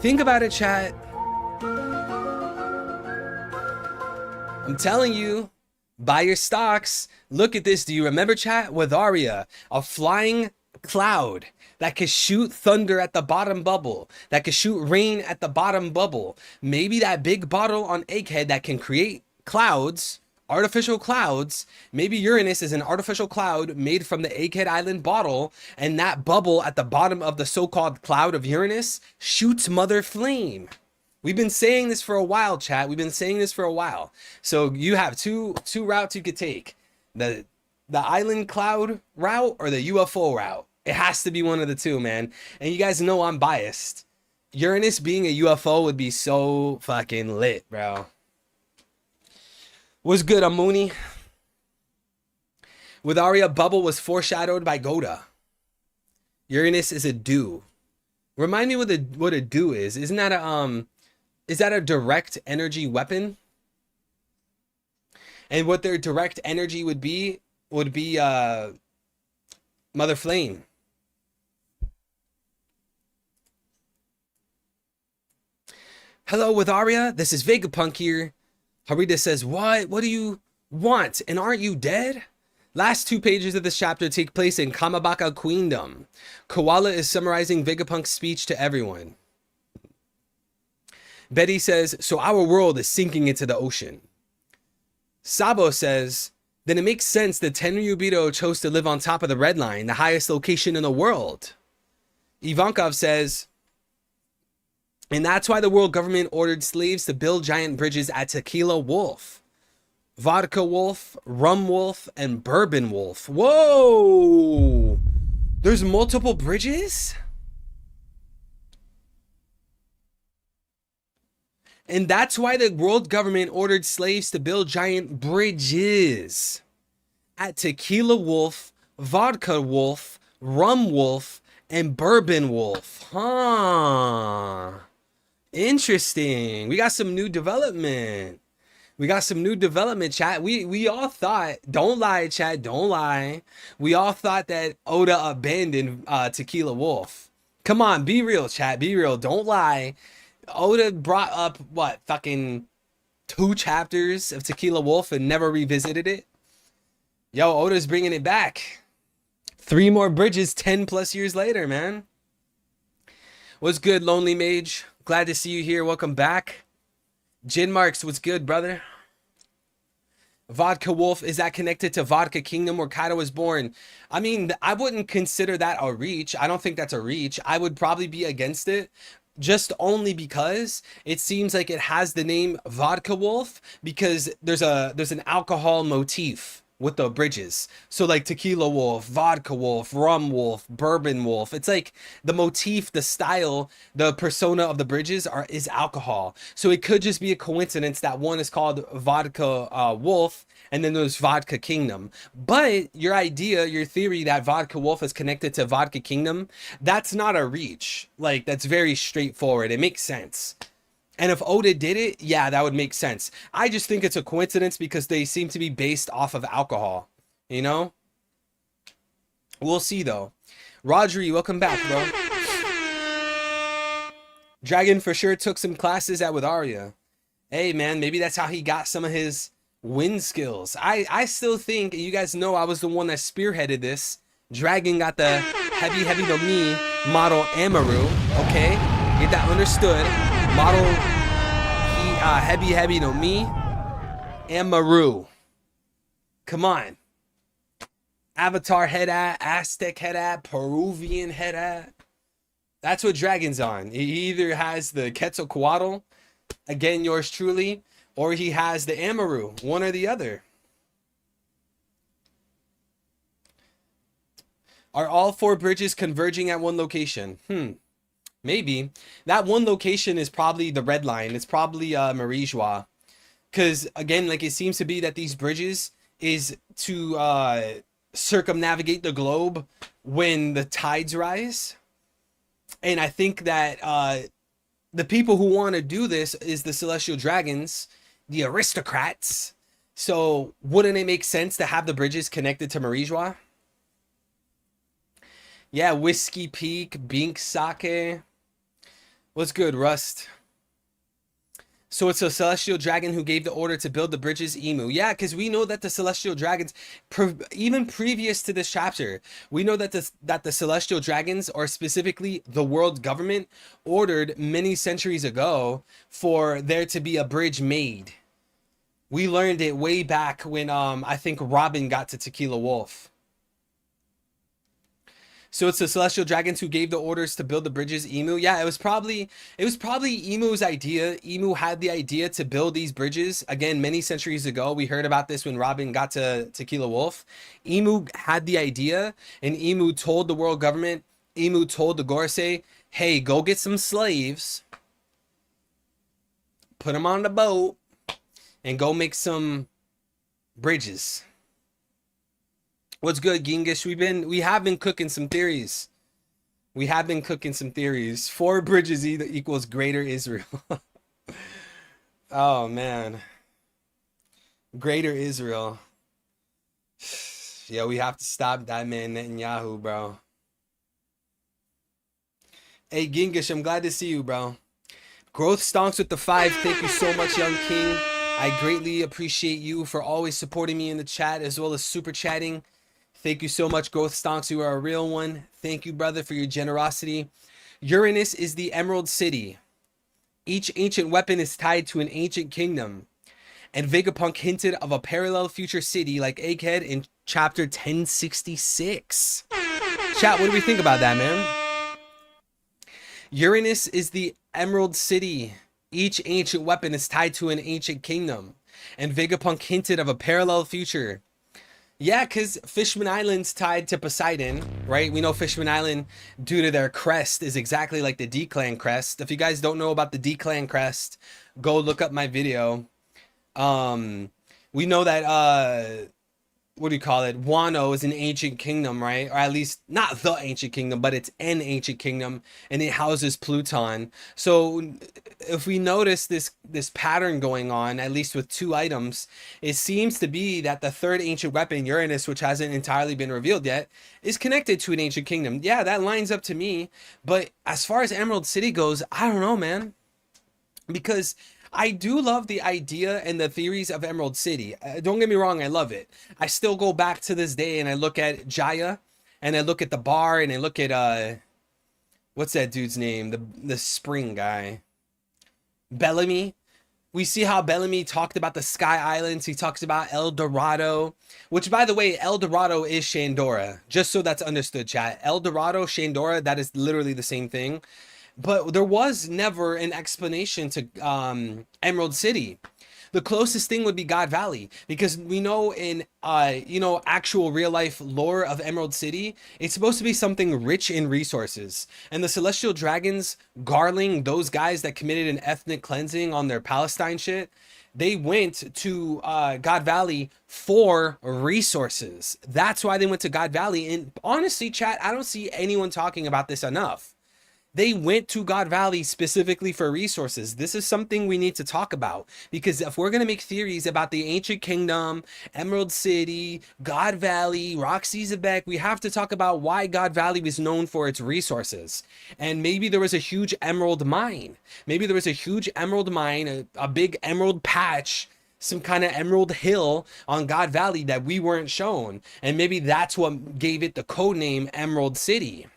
Think about it, chat. I'm telling you, buy your stocks. Look at this. Do you remember, chat? Watharia, a flying cloud that could shoot thunder at the bottom bubble, that could shoot rain at the bottom bubble. Maybe that big bottle on Egghead that can create clouds, artificial clouds. Maybe Uranus is an artificial cloud made from the Egghead Island bottle, and that bubble at the bottom of the so-called cloud of Uranus shoots Mother Flame. We've been saying this for a while, chat. We've been saying this for a while. So you have two routes you could take. The island cloud route or the UFO route. It has to be one of the two, man. And you guys know I'm biased. Uranus being a UFO would be so fucking lit, bro. What's good, Amuni? Watharia bubble was foreshadowed by Goda. Uranus is a dew. Remind me what a dew is. Isn't that a direct energy weapon? And what their direct energy would be Mother Flame. Hello, Watharia. This is Vegapunk here. Harita says, what do you want? And aren't you dead? Last 2 pages of this chapter take place in Kamabaka Queendom. Koala is summarizing Vegapunk's speech to everyone. Betty says, so our world is sinking into the ocean. Sabo says, then it makes sense that Tenryubito chose to live on top of the Red Line, the highest location in the world. Ivankov says, and that's why the world government ordered slaves to build giant bridges at Tequila Wolf, Vodka Wolf, Rum Wolf, and Bourbon Wolf. Whoa! There's multiple bridges? And that's why the world government ordered slaves to build giant bridges at Tequila Wolf, Vodka Wolf, Rum Wolf, and Bourbon Wolf. Huh. Interesting. We got some new development. We got some new development, chat. We all thought, don't lie, chat, don't lie. We all thought that Oda abandoned Tequila Wolf. Come on, be real, chat, be real. Don't lie. Oda brought up, what, fucking 2 chapters of Tequila Wolf and never revisited it? Yo, Oda's bringing it back. 3 more bridges 10 plus years later, man. What's good, Lonely Mage? Glad to see you here. Welcome back. Jin Marks, what's good, brother? Vodka Wolf, is that connected to Vodka Kingdom where Kaido was born? I mean, I wouldn't consider that a reach. I don't think that's a reach. I would probably be against it, just only because it seems like it has the name Vodka Wolf because there's an alcohol motif with the bridges. So like Tequila Wolf, Vodka Wolf, Rum Wolf, Bourbon Wolf. It's like the motif, the style, the persona of the bridges is alcohol. So it could just be a coincidence that one is called Vodka Wolf and then there's Vodka Kingdom. But your idea, your theory that Vodka Wolf is connected to Vodka Kingdom, that's not a reach. Like, that's very straightforward. It makes sense. And if Oda did it, yeah, that would make sense. I just think it's a coincidence because they seem to be based off of alcohol, you know? We'll see, though. Rodri, welcome back, bro. Dragon for sure took some classes at with Arya. Hey, man, maybe that's how he got some of his wind skills. I still think, you guys know I was the one that spearheaded this. Dragon got the heavy no mi model Amaru, okay? Get that understood. Model heavy no mi Amaru. Come on. Avatar head at, Aztec head at, Peruvian head at. That's what Dragon's on. He either has the Quetzalcoatl, again yours truly, or he has the Amaru, one or the other. Are all 4 bridges converging at one location? Maybe. That one location is probably the red line. It's probably Marie-Joie. Because, again, like it seems to be that these bridges is to circumnavigate the globe when the tides rise. And I think that the people who want to do this is the Celestial Dragons, the aristocrats. So wouldn't it make sense to have the bridges connected to Marie-Joie? Yeah, Whiskey Peak, Bink Sake. What's good, Rust? So it's a Celestial Dragon who gave the order to build the bridges, Emu. Yeah, because we know that the Celestial Dragons, even previous to this chapter, we know that the Celestial Dragons, or specifically the world government, ordered many centuries ago for there to be a bridge made. We learned it way back when I think Robin got to Tequila Wolf. So it's the Celestial Dragons who gave the orders to build the bridges, Emu. Yeah, it was probably Emu's idea. Emu had the idea to build these bridges. Again, many centuries ago, we heard about this when Robin got to Tequila Wolf. Emu had the idea, and Emu told the world government, Emu told the Gorosei, hey, go get some slaves, put them on the boat, and go make some bridges. What's good, Genghis? We have been cooking some theories. 4 bridges equals greater Israel. Oh man. Greater Israel. Yeah, we have to stop that man Netanyahu, bro. Hey Genghis, I'm glad to see you, bro. Growth Stonks with the 5. Thank you so much, Young King. I greatly appreciate you for always supporting me in the chat as well as super chatting. Thank you so much, Growth Stonks. You are a real one. Thank you, brother, for your generosity. Uranus is the Emerald City. Each ancient weapon is tied to an ancient kingdom. And Vegapunk hinted of a parallel future city like Egghead in chapter 1066. Chat, what do we think about that, man? Uranus is the Emerald City. Each ancient weapon is tied to an ancient kingdom. And Vegapunk hinted of a parallel future. Yeah, because Fishman Island's tied to Poseidon, right? We know Fishman Island, due to their crest, is exactly like the D-Clan crest. If you guys don't know about the D-Clan crest, go look up my video. We know that what do you call it? Wano is an ancient kingdom, right? Or at least not the ancient kingdom, but it's an ancient kingdom, and it houses Pluton. So if we notice this pattern going on, at least with two items, it seems to be that the third ancient weapon, Uranus, which hasn't entirely been revealed yet, is connected to an ancient kingdom. Yeah, that lines up to me. But as far as Emerald City goes, I don't know, man. Because I do love the idea and the theories of Emerald City. Don't get me wrong, I love it. I still go back to this day and I look at Jaya, and I look at the bar, and I look at what's that dude's name? The spring guy. Bellamy. We see how Bellamy talked about the Sky Islands. He talks about El Dorado, which, by the way, El Dorado is Shandora. Just so that's understood, chat. El Dorado, Shandora, that is literally the same thing. But there was never an explanation to Emerald City. The closest thing would be God Valley, because we know in actual real life lore of Emerald City, it's supposed to be something rich in resources. And the Celestial Dragons, Garling, those guys that committed an ethnic cleansing on their Palestine shit, they went to God Valley for resources. That's why they went to God Valley. And honestly, chat, I don't see anyone talking about this enough. They went to God Valley specifically for resources. This is something we need to talk about, because if we're going to make theories about the ancient kingdom, Emerald City, God Valley, Roxy Zebek, we have to talk about why God Valley was known for its resources. And maybe there was a huge emerald mine. Maybe there was a huge emerald mine, a big emerald patch, some kind of emerald hill on God Valley that we weren't shown. And maybe that's what gave it the code name Emerald City.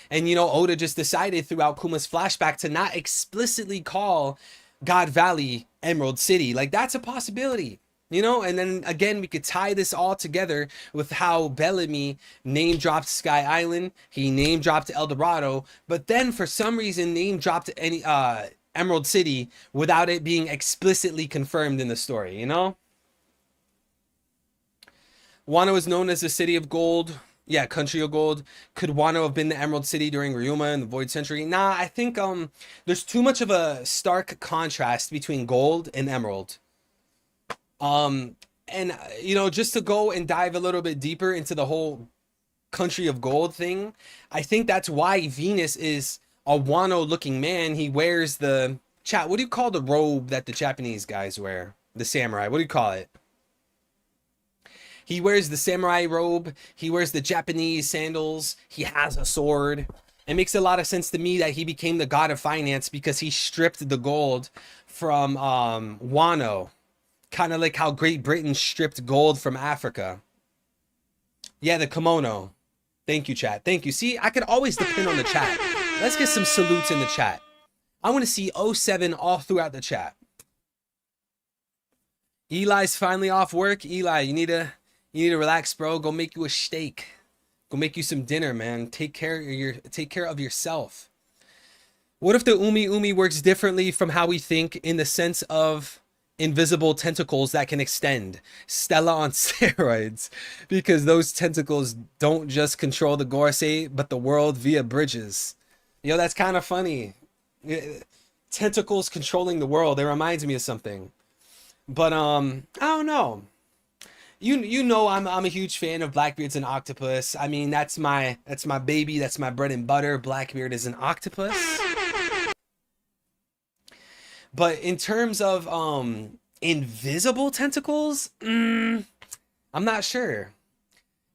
And, Oda just decided throughout Kuma's flashback to not explicitly call God Valley Emerald City. Like, that's a possibility, And then, again, we could tie this all together with how Bellamy name-dropped Sky Island. He name-dropped El Dorado. But then, for some reason, name-dropped Emerald City without it being explicitly confirmed in the story, Wano is known as the City of Gold. Yeah, Country of Gold. Could Wano have been the Emerald City during Ryuma and the Void Century? Nah, I think there's too much of a stark contrast between gold and emerald. And just to go and dive a little bit deeper into the whole Country of Gold thing, I think that's why Venus is a Wano looking man. He wears the chat. What do you call the robe that the Japanese guys wear? The samurai. What do you call it? He wears the samurai robe. He wears the Japanese sandals. He has a sword. It makes a lot of sense to me that he became the god of finance because he stripped the gold from Wano. Kind of like how Great Britain stripped gold from Africa. Yeah, the kimono. Thank you, chat. Thank you. See, I could always depend on the chat. Let's get some salutes in the chat. I want to see 07 all throughout the chat. Eli's finally off work. Eli, you need to relax, bro. Go make you a steak. Go make you some dinner, man. Take care of yourself. What if the Umi works differently from how we think, in the sense of invisible tentacles that can extend? Stella on steroids, because those tentacles don't just control the Gorosei, but the world via bridges. That's kind of funny. Tentacles controlling the world. It reminds me of something. But I don't know. I'm a huge fan of Blackbeard's an octopus. I mean, that's my baby, that's my bread and butter. Blackbeard is an octopus. But in terms of invisible tentacles, I'm not sure.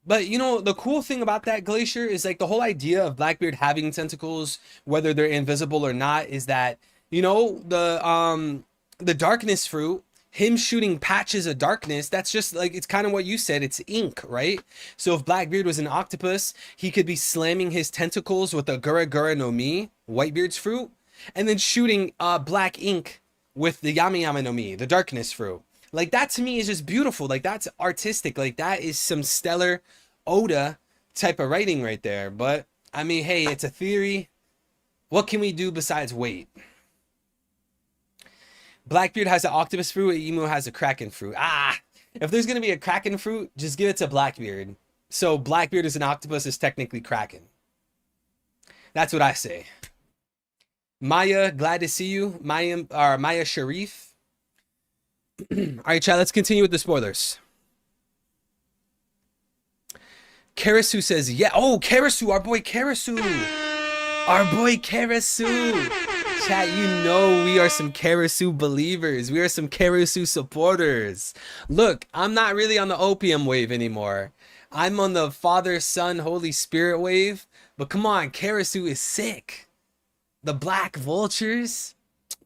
But the cool thing about that, Glacier, is like the whole idea of Blackbeard having tentacles, whether they're invisible or not, is that the darkness fruit, him shooting patches of darkness, that's just like, it's kind of what you said, it's ink, right? So if Blackbeard was an octopus, he could be slamming his tentacles with a Gura Gura no Mi, Whitebeard's fruit, and then shooting black ink with the Yama Yama no Mi, the darkness fruit. Like, that to me is just beautiful. Like, that's artistic. Like, that is some stellar Oda type of writing right there. But I mean, hey, it's a theory. What can we do besides wait? Blackbeard has an octopus fruit, Emu has a kraken fruit. If there's going to be a kraken fruit, just give it to Blackbeard. So Blackbeard is an octopus, is technically kraken. That's what I say. Maya, glad to see you. Maya Sharif. All right, chat, let's continue with the spoilers. Karasu says, yeah. Oh, Karasu, our boy Karasu. Our boy Karasu. Chat, you know we are some Karasu believers. We are some Karasu supporters. Look, I'm not really on the opium wave anymore. I'm on the Father, Son, Holy Spirit wave. But come on, Karasu is sick. The Black Vultures.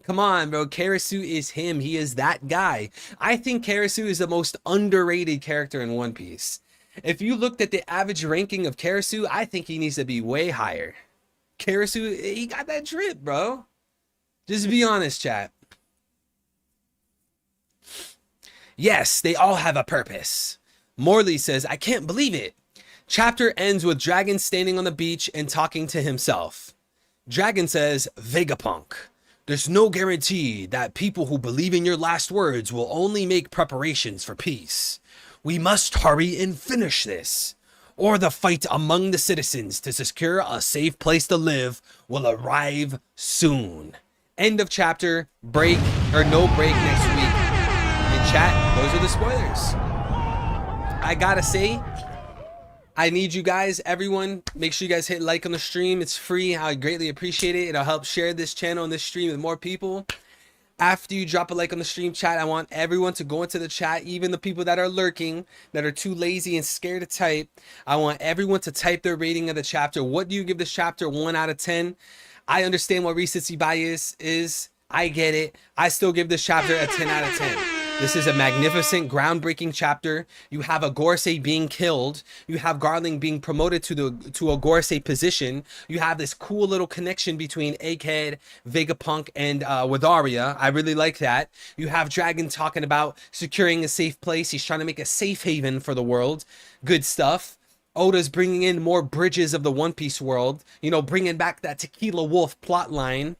Come on, bro. Karasu is him. He is that guy. I think Karasu is the most underrated character in One Piece. If you looked at the average ranking of Karasu, I think he needs to be way higher. Karasu, he got that drip, bro. Just be honest, chat. Yes, they all have a purpose. Morley says, I can't believe it. Chapter ends with Dragon standing on the beach and talking to himself. Dragon says, Vegapunk, there's no guarantee that people who believe in your last words will only make preparations for peace. We must hurry and finish this, or the fight among the citizens to secure a safe place to live will arrive soon. End of chapter. Break or no break next week. In chat, those are the spoilers. I gotta say, I need you guys, everyone, make sure you guys hit like on the stream. It's free. I greatly appreciate it. It'll help share this channel and this stream with more people. After you drop a like on the stream, chat, I want everyone to go into the chat, even the people that are lurking, that are too lazy and scared to type. I want everyone to type their rating of the chapter. What do you give this chapter? 1 out of 10? I understand what recency bias is. I get it. I still give this chapter a 10 out of 10. This is a magnificent, groundbreaking chapter. You have a Gorosei being killed. You have Garling being promoted to a Gorosei position. You have this cool little connection between Egghead, Vegapunk, and Wadaria. I really like that. You have Dragon talking about securing a safe place. He's trying to make a safe haven for the world. Good stuff. Oda's bringing in more bridges of the One Piece world. You know, bringing back that Tequila Wolf plotline.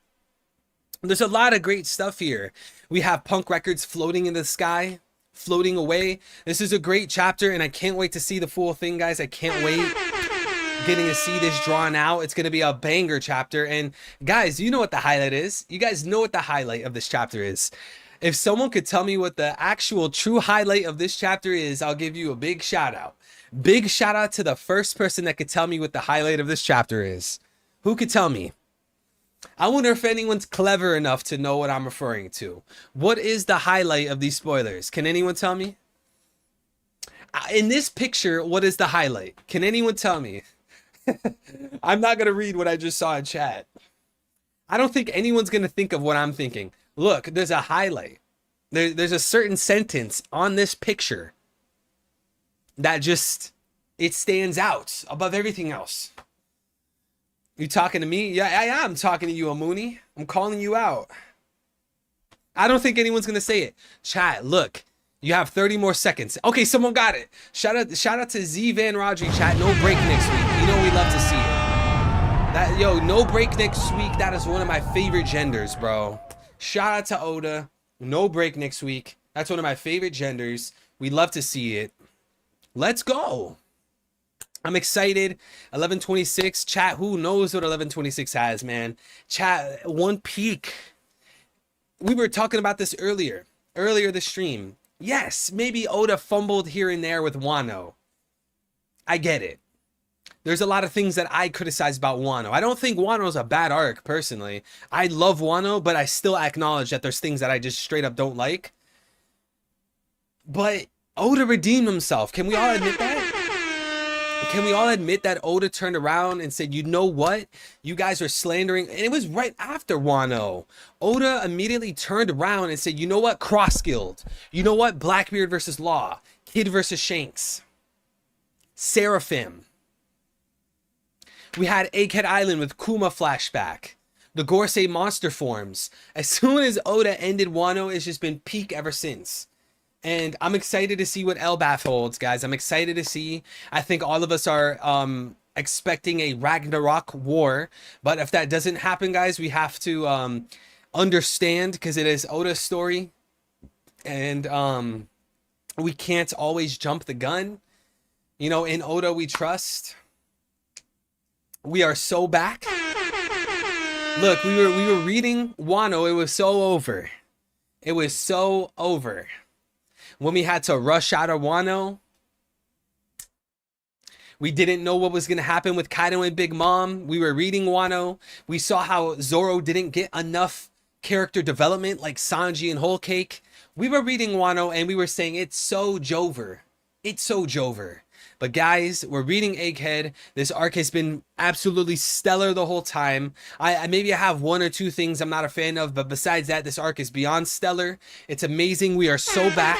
There's a lot of great stuff here. We have Punk Records floating in the sky, floating away. This is a great chapter, and I can't wait to see the full thing, guys. I can't wait getting to see this drawn out. It's going to be a banger chapter. And guys, you know what the highlight is. You guys know what the highlight of this chapter is. If someone could tell me what the actual true highlight of this chapter is, I'll give you a big shout out. Big shout out to the first person that could tell me what the highlight of this chapter is. Who could tell me? I wonder if anyone's clever enough to know what I'm referring to. What is the highlight of these spoilers? Can anyone tell me? In this picture, what is the highlight? Can anyone tell me? I'm not going to read what I just saw in chat. I don't think anyone's going to think of what I'm thinking. Look, there's a highlight. There's a certain sentence on this picture that just, it stands out above everything else. You talking to me? Yeah, I am talking to you, Amuni. I'm calling you out. I don't think anyone's gonna say it. Chat, look, you have 30 more seconds. Okay, someone got it. Shout out to Z Van Rodri, chat. No break next week. You know we love to see it. No break next week. That is one of my favorite genders, bro. Shout out to Oda. No break next week. That's one of my favorite genders. We love to see it. Let's go. I'm excited. 1126 chat. Who knows what 1126 has, man? Chat, one peak. We were talking about this earlier this stream. Yes, maybe Oda fumbled here and there with Wano. I get it. There's a lot of things that I criticize about Wano. I don't think Wano's a bad arc, personally. I love Wano, but I still acknowledge that there's things that I just straight up don't like. But Oda redeemed himself. Can we all admit that? Can we all admit that Oda turned around and said, you know what? You guys are slandering. And it was right after Wano. Oda immediately turned around and said, you know what? Cross Guild. You know what? Blackbeard versus Law. Kid versus Shanks. Seraphim. We had Egghead Island with Kuma flashback. The Gorosei monster forms. As soon as Oda ended Wano, it's just been peak ever since. And I'm excited to see what Elbaf holds, guys. I'm excited to see. I think all of us are expecting a Ragnarok war. But if that doesn't happen, guys, we have to understand, because it is Oda's story. And we can't always jump the gun. You know, in Oda we trust. We are so back. Look, we were reading Wano. It was so over. It was so over. When we had to rush out of Wano, We didn't know what was going to happen with Kaido and Big Mom. We were reading Wano. We saw how Zoro didn't get enough character development like Sanji and Whole Cake. We were reading Wano and we were saying it's so Jover. It's so Jover. But guys, we're reading Egghead. This arc has been absolutely stellar the whole time. I maybe I have one or two things I'm not a fan of, but besides that, this arc is beyond stellar. It's amazing. We are so back.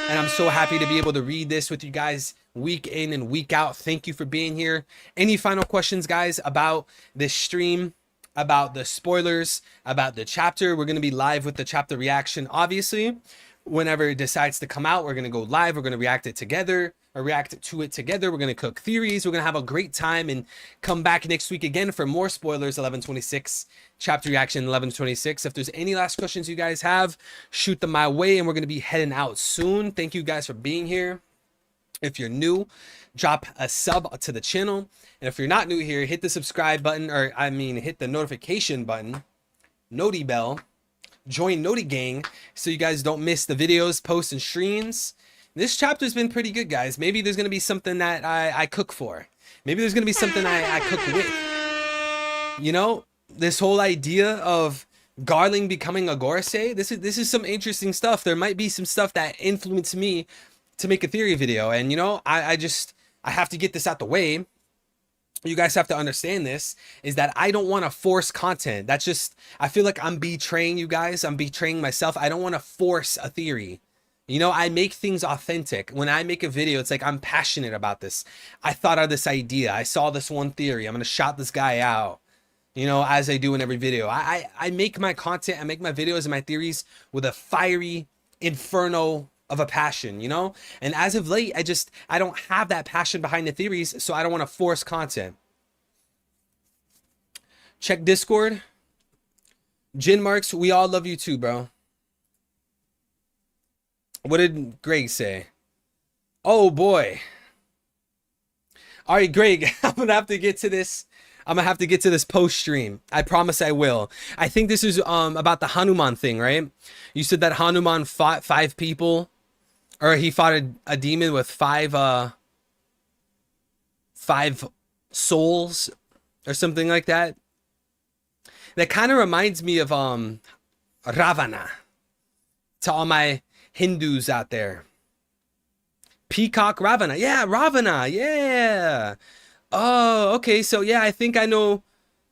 And I'm so happy to be able to read this with you guys week in and week out. Thank you for being here. Any final questions, guys, about this stream, about the spoilers, about the chapter? We're going to be live with the chapter reaction, obviously. Whenever it decides to come out, we're going to go live. We're going to react to it together. We're going to cook theories. We're going to have a great time and come back next week again for more spoilers. 11/26 chapter reaction 11/26. If there's any last questions you guys have, shoot them my way, and we're going to be heading out soon. Thank you guys for being here. If you're new, drop a sub to the channel, and if you're not new here, hit the subscribe button, hit the notification button, noti bell, join Noti Gang so you guys don't miss the videos, posts, and streams. This chapter's been pretty good, guys. Maybe there's going to be something that I cook for. Maybe there's going to be something I cook with. You know, this whole idea of Garling becoming a Gorosei, this is some interesting stuff. There might be some stuff that influenced me to make a theory video. And, you know, I have to get this out the way. You guys have to understand this, is that I don't want to force content. That's just, I feel like I'm betraying you guys. I'm betraying myself. I don't want to force a theory. You know, I make things authentic. When I make a video, it's like I'm passionate about this. I thought of this idea. I saw this one theory. I'm going to shout this guy out, you know, as I do in every video. I make my content, I make my videos and my theories with a fiery inferno of a passion, you know? And as of late, I don't have that passion behind the theories, so I don't want to force content. Check Discord. Jin Marks, we all love you too, bro. What did Greg say? Oh boy. All right, Greg, I'm gonna have to get to this. I'm gonna have to get to this post stream. I promise I will. I think this is about the Hanuman thing, right? You said that Hanuman fought 5 people, or he fought a demon with 5 souls or something like that. That kind of reminds me of Ravana. To all my Hindus out there. Peacock Ravana. Yeah, Ravana. Yeah. Oh, okay. So yeah, I think I know.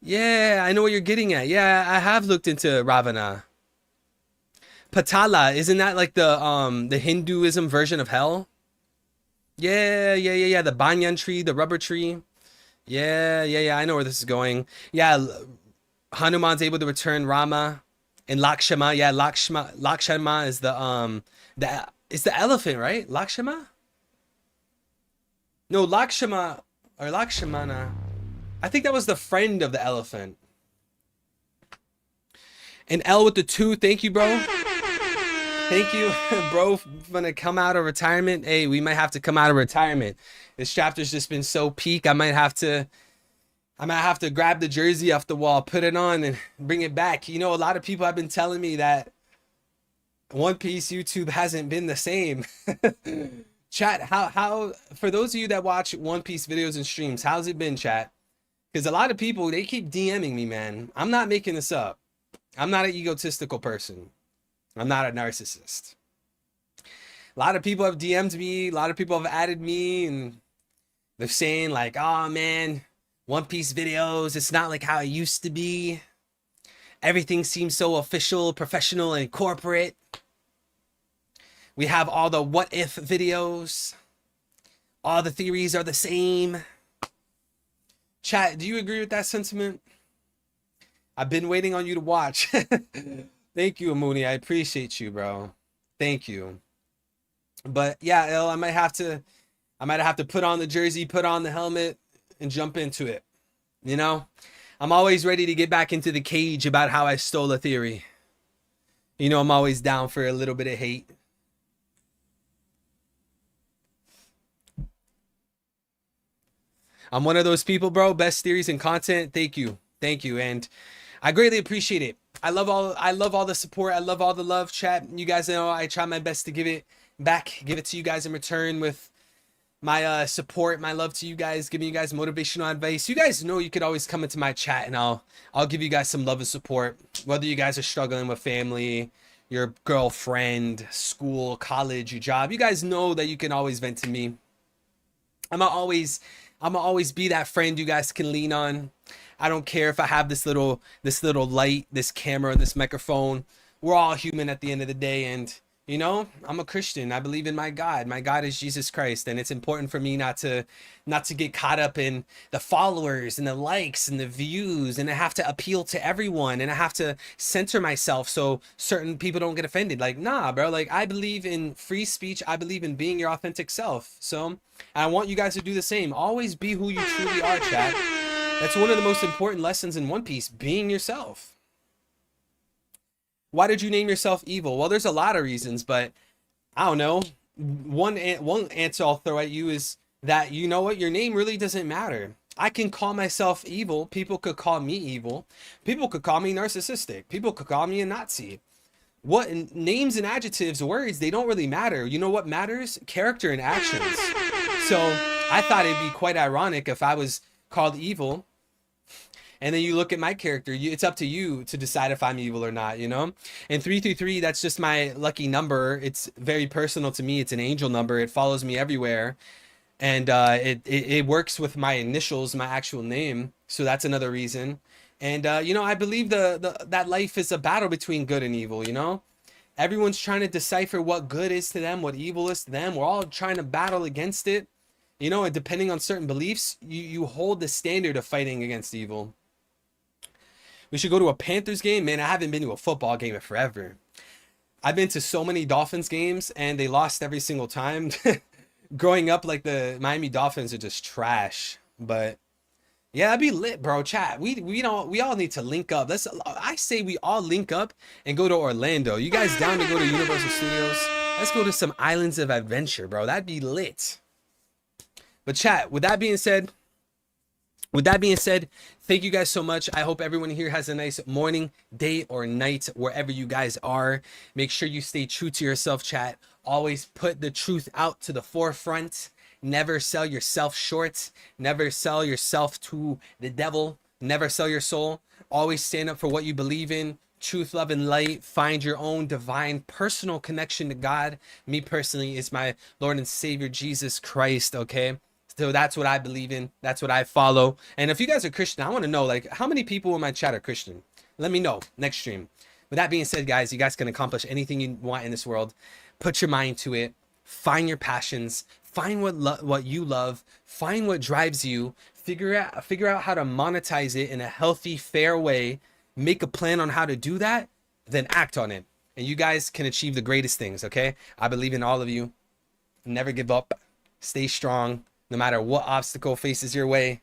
Yeah, I know what you're getting at. Yeah, I have looked into Ravana. Patala, isn't that like the Hinduism version of hell? Yeah. The banyan tree, the rubber tree. Yeah. I know where this is going. Yeah, Hanuman's able to return Rama. And Lakshma, yeah, Lakshma is it's the elephant, right? Lakshma? No, Lakshma or Lakshmana. I think that was the friend of the elephant. And L with the 2, thank you, bro. Thank you, bro, gonna come out of retirement. Hey, we might have to come out of retirement. This chapter's just been so peak. I might have to grab the jersey off the wall, put it on, and bring it back. You know, a lot of people have been telling me that One Piece YouTube hasn't been the same. Chat, how for those of you that watch One Piece videos and streams, how's it been, chat? Because a lot of people, they keep DMing me, man. I'm not making this up. I'm not an egotistical person. I'm not a narcissist. A lot of people have DM'd me. A lot of people have added me, and they're saying like, oh man, One Piece videos, it's not like how it used to be. Everything seems so official, professional, and corporate. We have all the what if videos. All the theories are the same. Chat, do you agree with that sentiment? I've been waiting on you to watch. Thank you, Amuni. I appreciate you, bro. Thank you. But yeah, I might have to put on the jersey, put on the helmet, and jump into it. You know, I'm always ready to get back into the cage about how I stole a theory. You know, I'm always down for a little bit of hate. I'm one of those people, bro. Best theories and content. Thank you. And I greatly appreciate it. I love all the support. I love all the love, chat. You guys know I try my best to give it back, give it to you guys in return with my support, my love to you guys, giving you guys motivational advice. You guys know you could always come into my chat and I'll give you guys some love and support, whether you guys are struggling with family, your girlfriend, school, college, your job. You guys know that you can always vent to me. I'm gonna always be that friend you guys can lean on. I don't care if I have this little light, this camera, and this microphone. We're all human at the end of the day, and you know, I'm a Christian. I believe in my God. My God is Jesus Christ, and it's important for me not to get caught up in the followers and the likes and the views, and I have to appeal to everyone, and I have to censor myself so certain people don't get offended. Like, nah, bro. Like, I believe in free speech. I believe in being your authentic self. So I want you guys to do the same. Always be who you truly are, chat. That's one of the most important lessons in One Piece, being yourself. Why did you name yourself Evil? Well, there's a lot of reasons, but I don't know. One answer I'll throw at you is that, you know what, your name really doesn't matter. I can call myself evil. People could call me evil. People could call me narcissistic. People could call me a Nazi. What names and adjectives, words, they don't really matter. You know what matters? Character and actions. So I thought it'd be quite ironic if I was called evil, and then you look at my character. It's up to you to decide if I'm evil or not, you know? And 333, that's just my lucky number. It's very personal to me. It's an angel number. It follows me everywhere. And it works with my initials, my actual name. So that's another reason. And, you know, I believe that life is a battle between good and evil, you know? Everyone's trying to decipher what good is to them, what evil is to them. We're all trying to battle against it. You know, and depending on certain beliefs, you hold the standard of fighting against evil. We should go to a Panthers game. Man, I haven't been to a football game in forever. I've been to so many Dolphins games and they lost every single time. Growing up, like, the Miami Dolphins are just trash. But yeah, that'd be lit, bro. Chat. We all need to link up. I say we all link up and go to Orlando. You guys down to go to Universal Studios? Let's go to some Islands of Adventure, bro. That'd be lit. But chat, with that being said, thank you guys so much. I hope everyone here has a nice morning, day, or night, wherever you guys are. Make sure you stay true to yourself, chat. Always put the truth out to the forefront. Never sell yourself short. Never sell yourself to the devil. Never sell your soul. Always stand up for what you believe in. Truth, love, and light. Find your own divine personal connection to God. Me personally is my Lord and Savior, Jesus Christ, okay? So that's what I believe in. That's what I follow. And if you guys are Christian, I want to know, like, how many people in my chat are Christian? Let me know next stream. With that being said, guys, you guys can accomplish anything you want in this world. Put your mind to it. Find your passions. Find what you love. Find what drives you. Figure out how to monetize it in a healthy, fair way. Make a plan on how to do that. Then act on it. And you guys can achieve the greatest things, okay? I believe in all of you. Never give up. Stay strong. No matter what obstacle faces your way,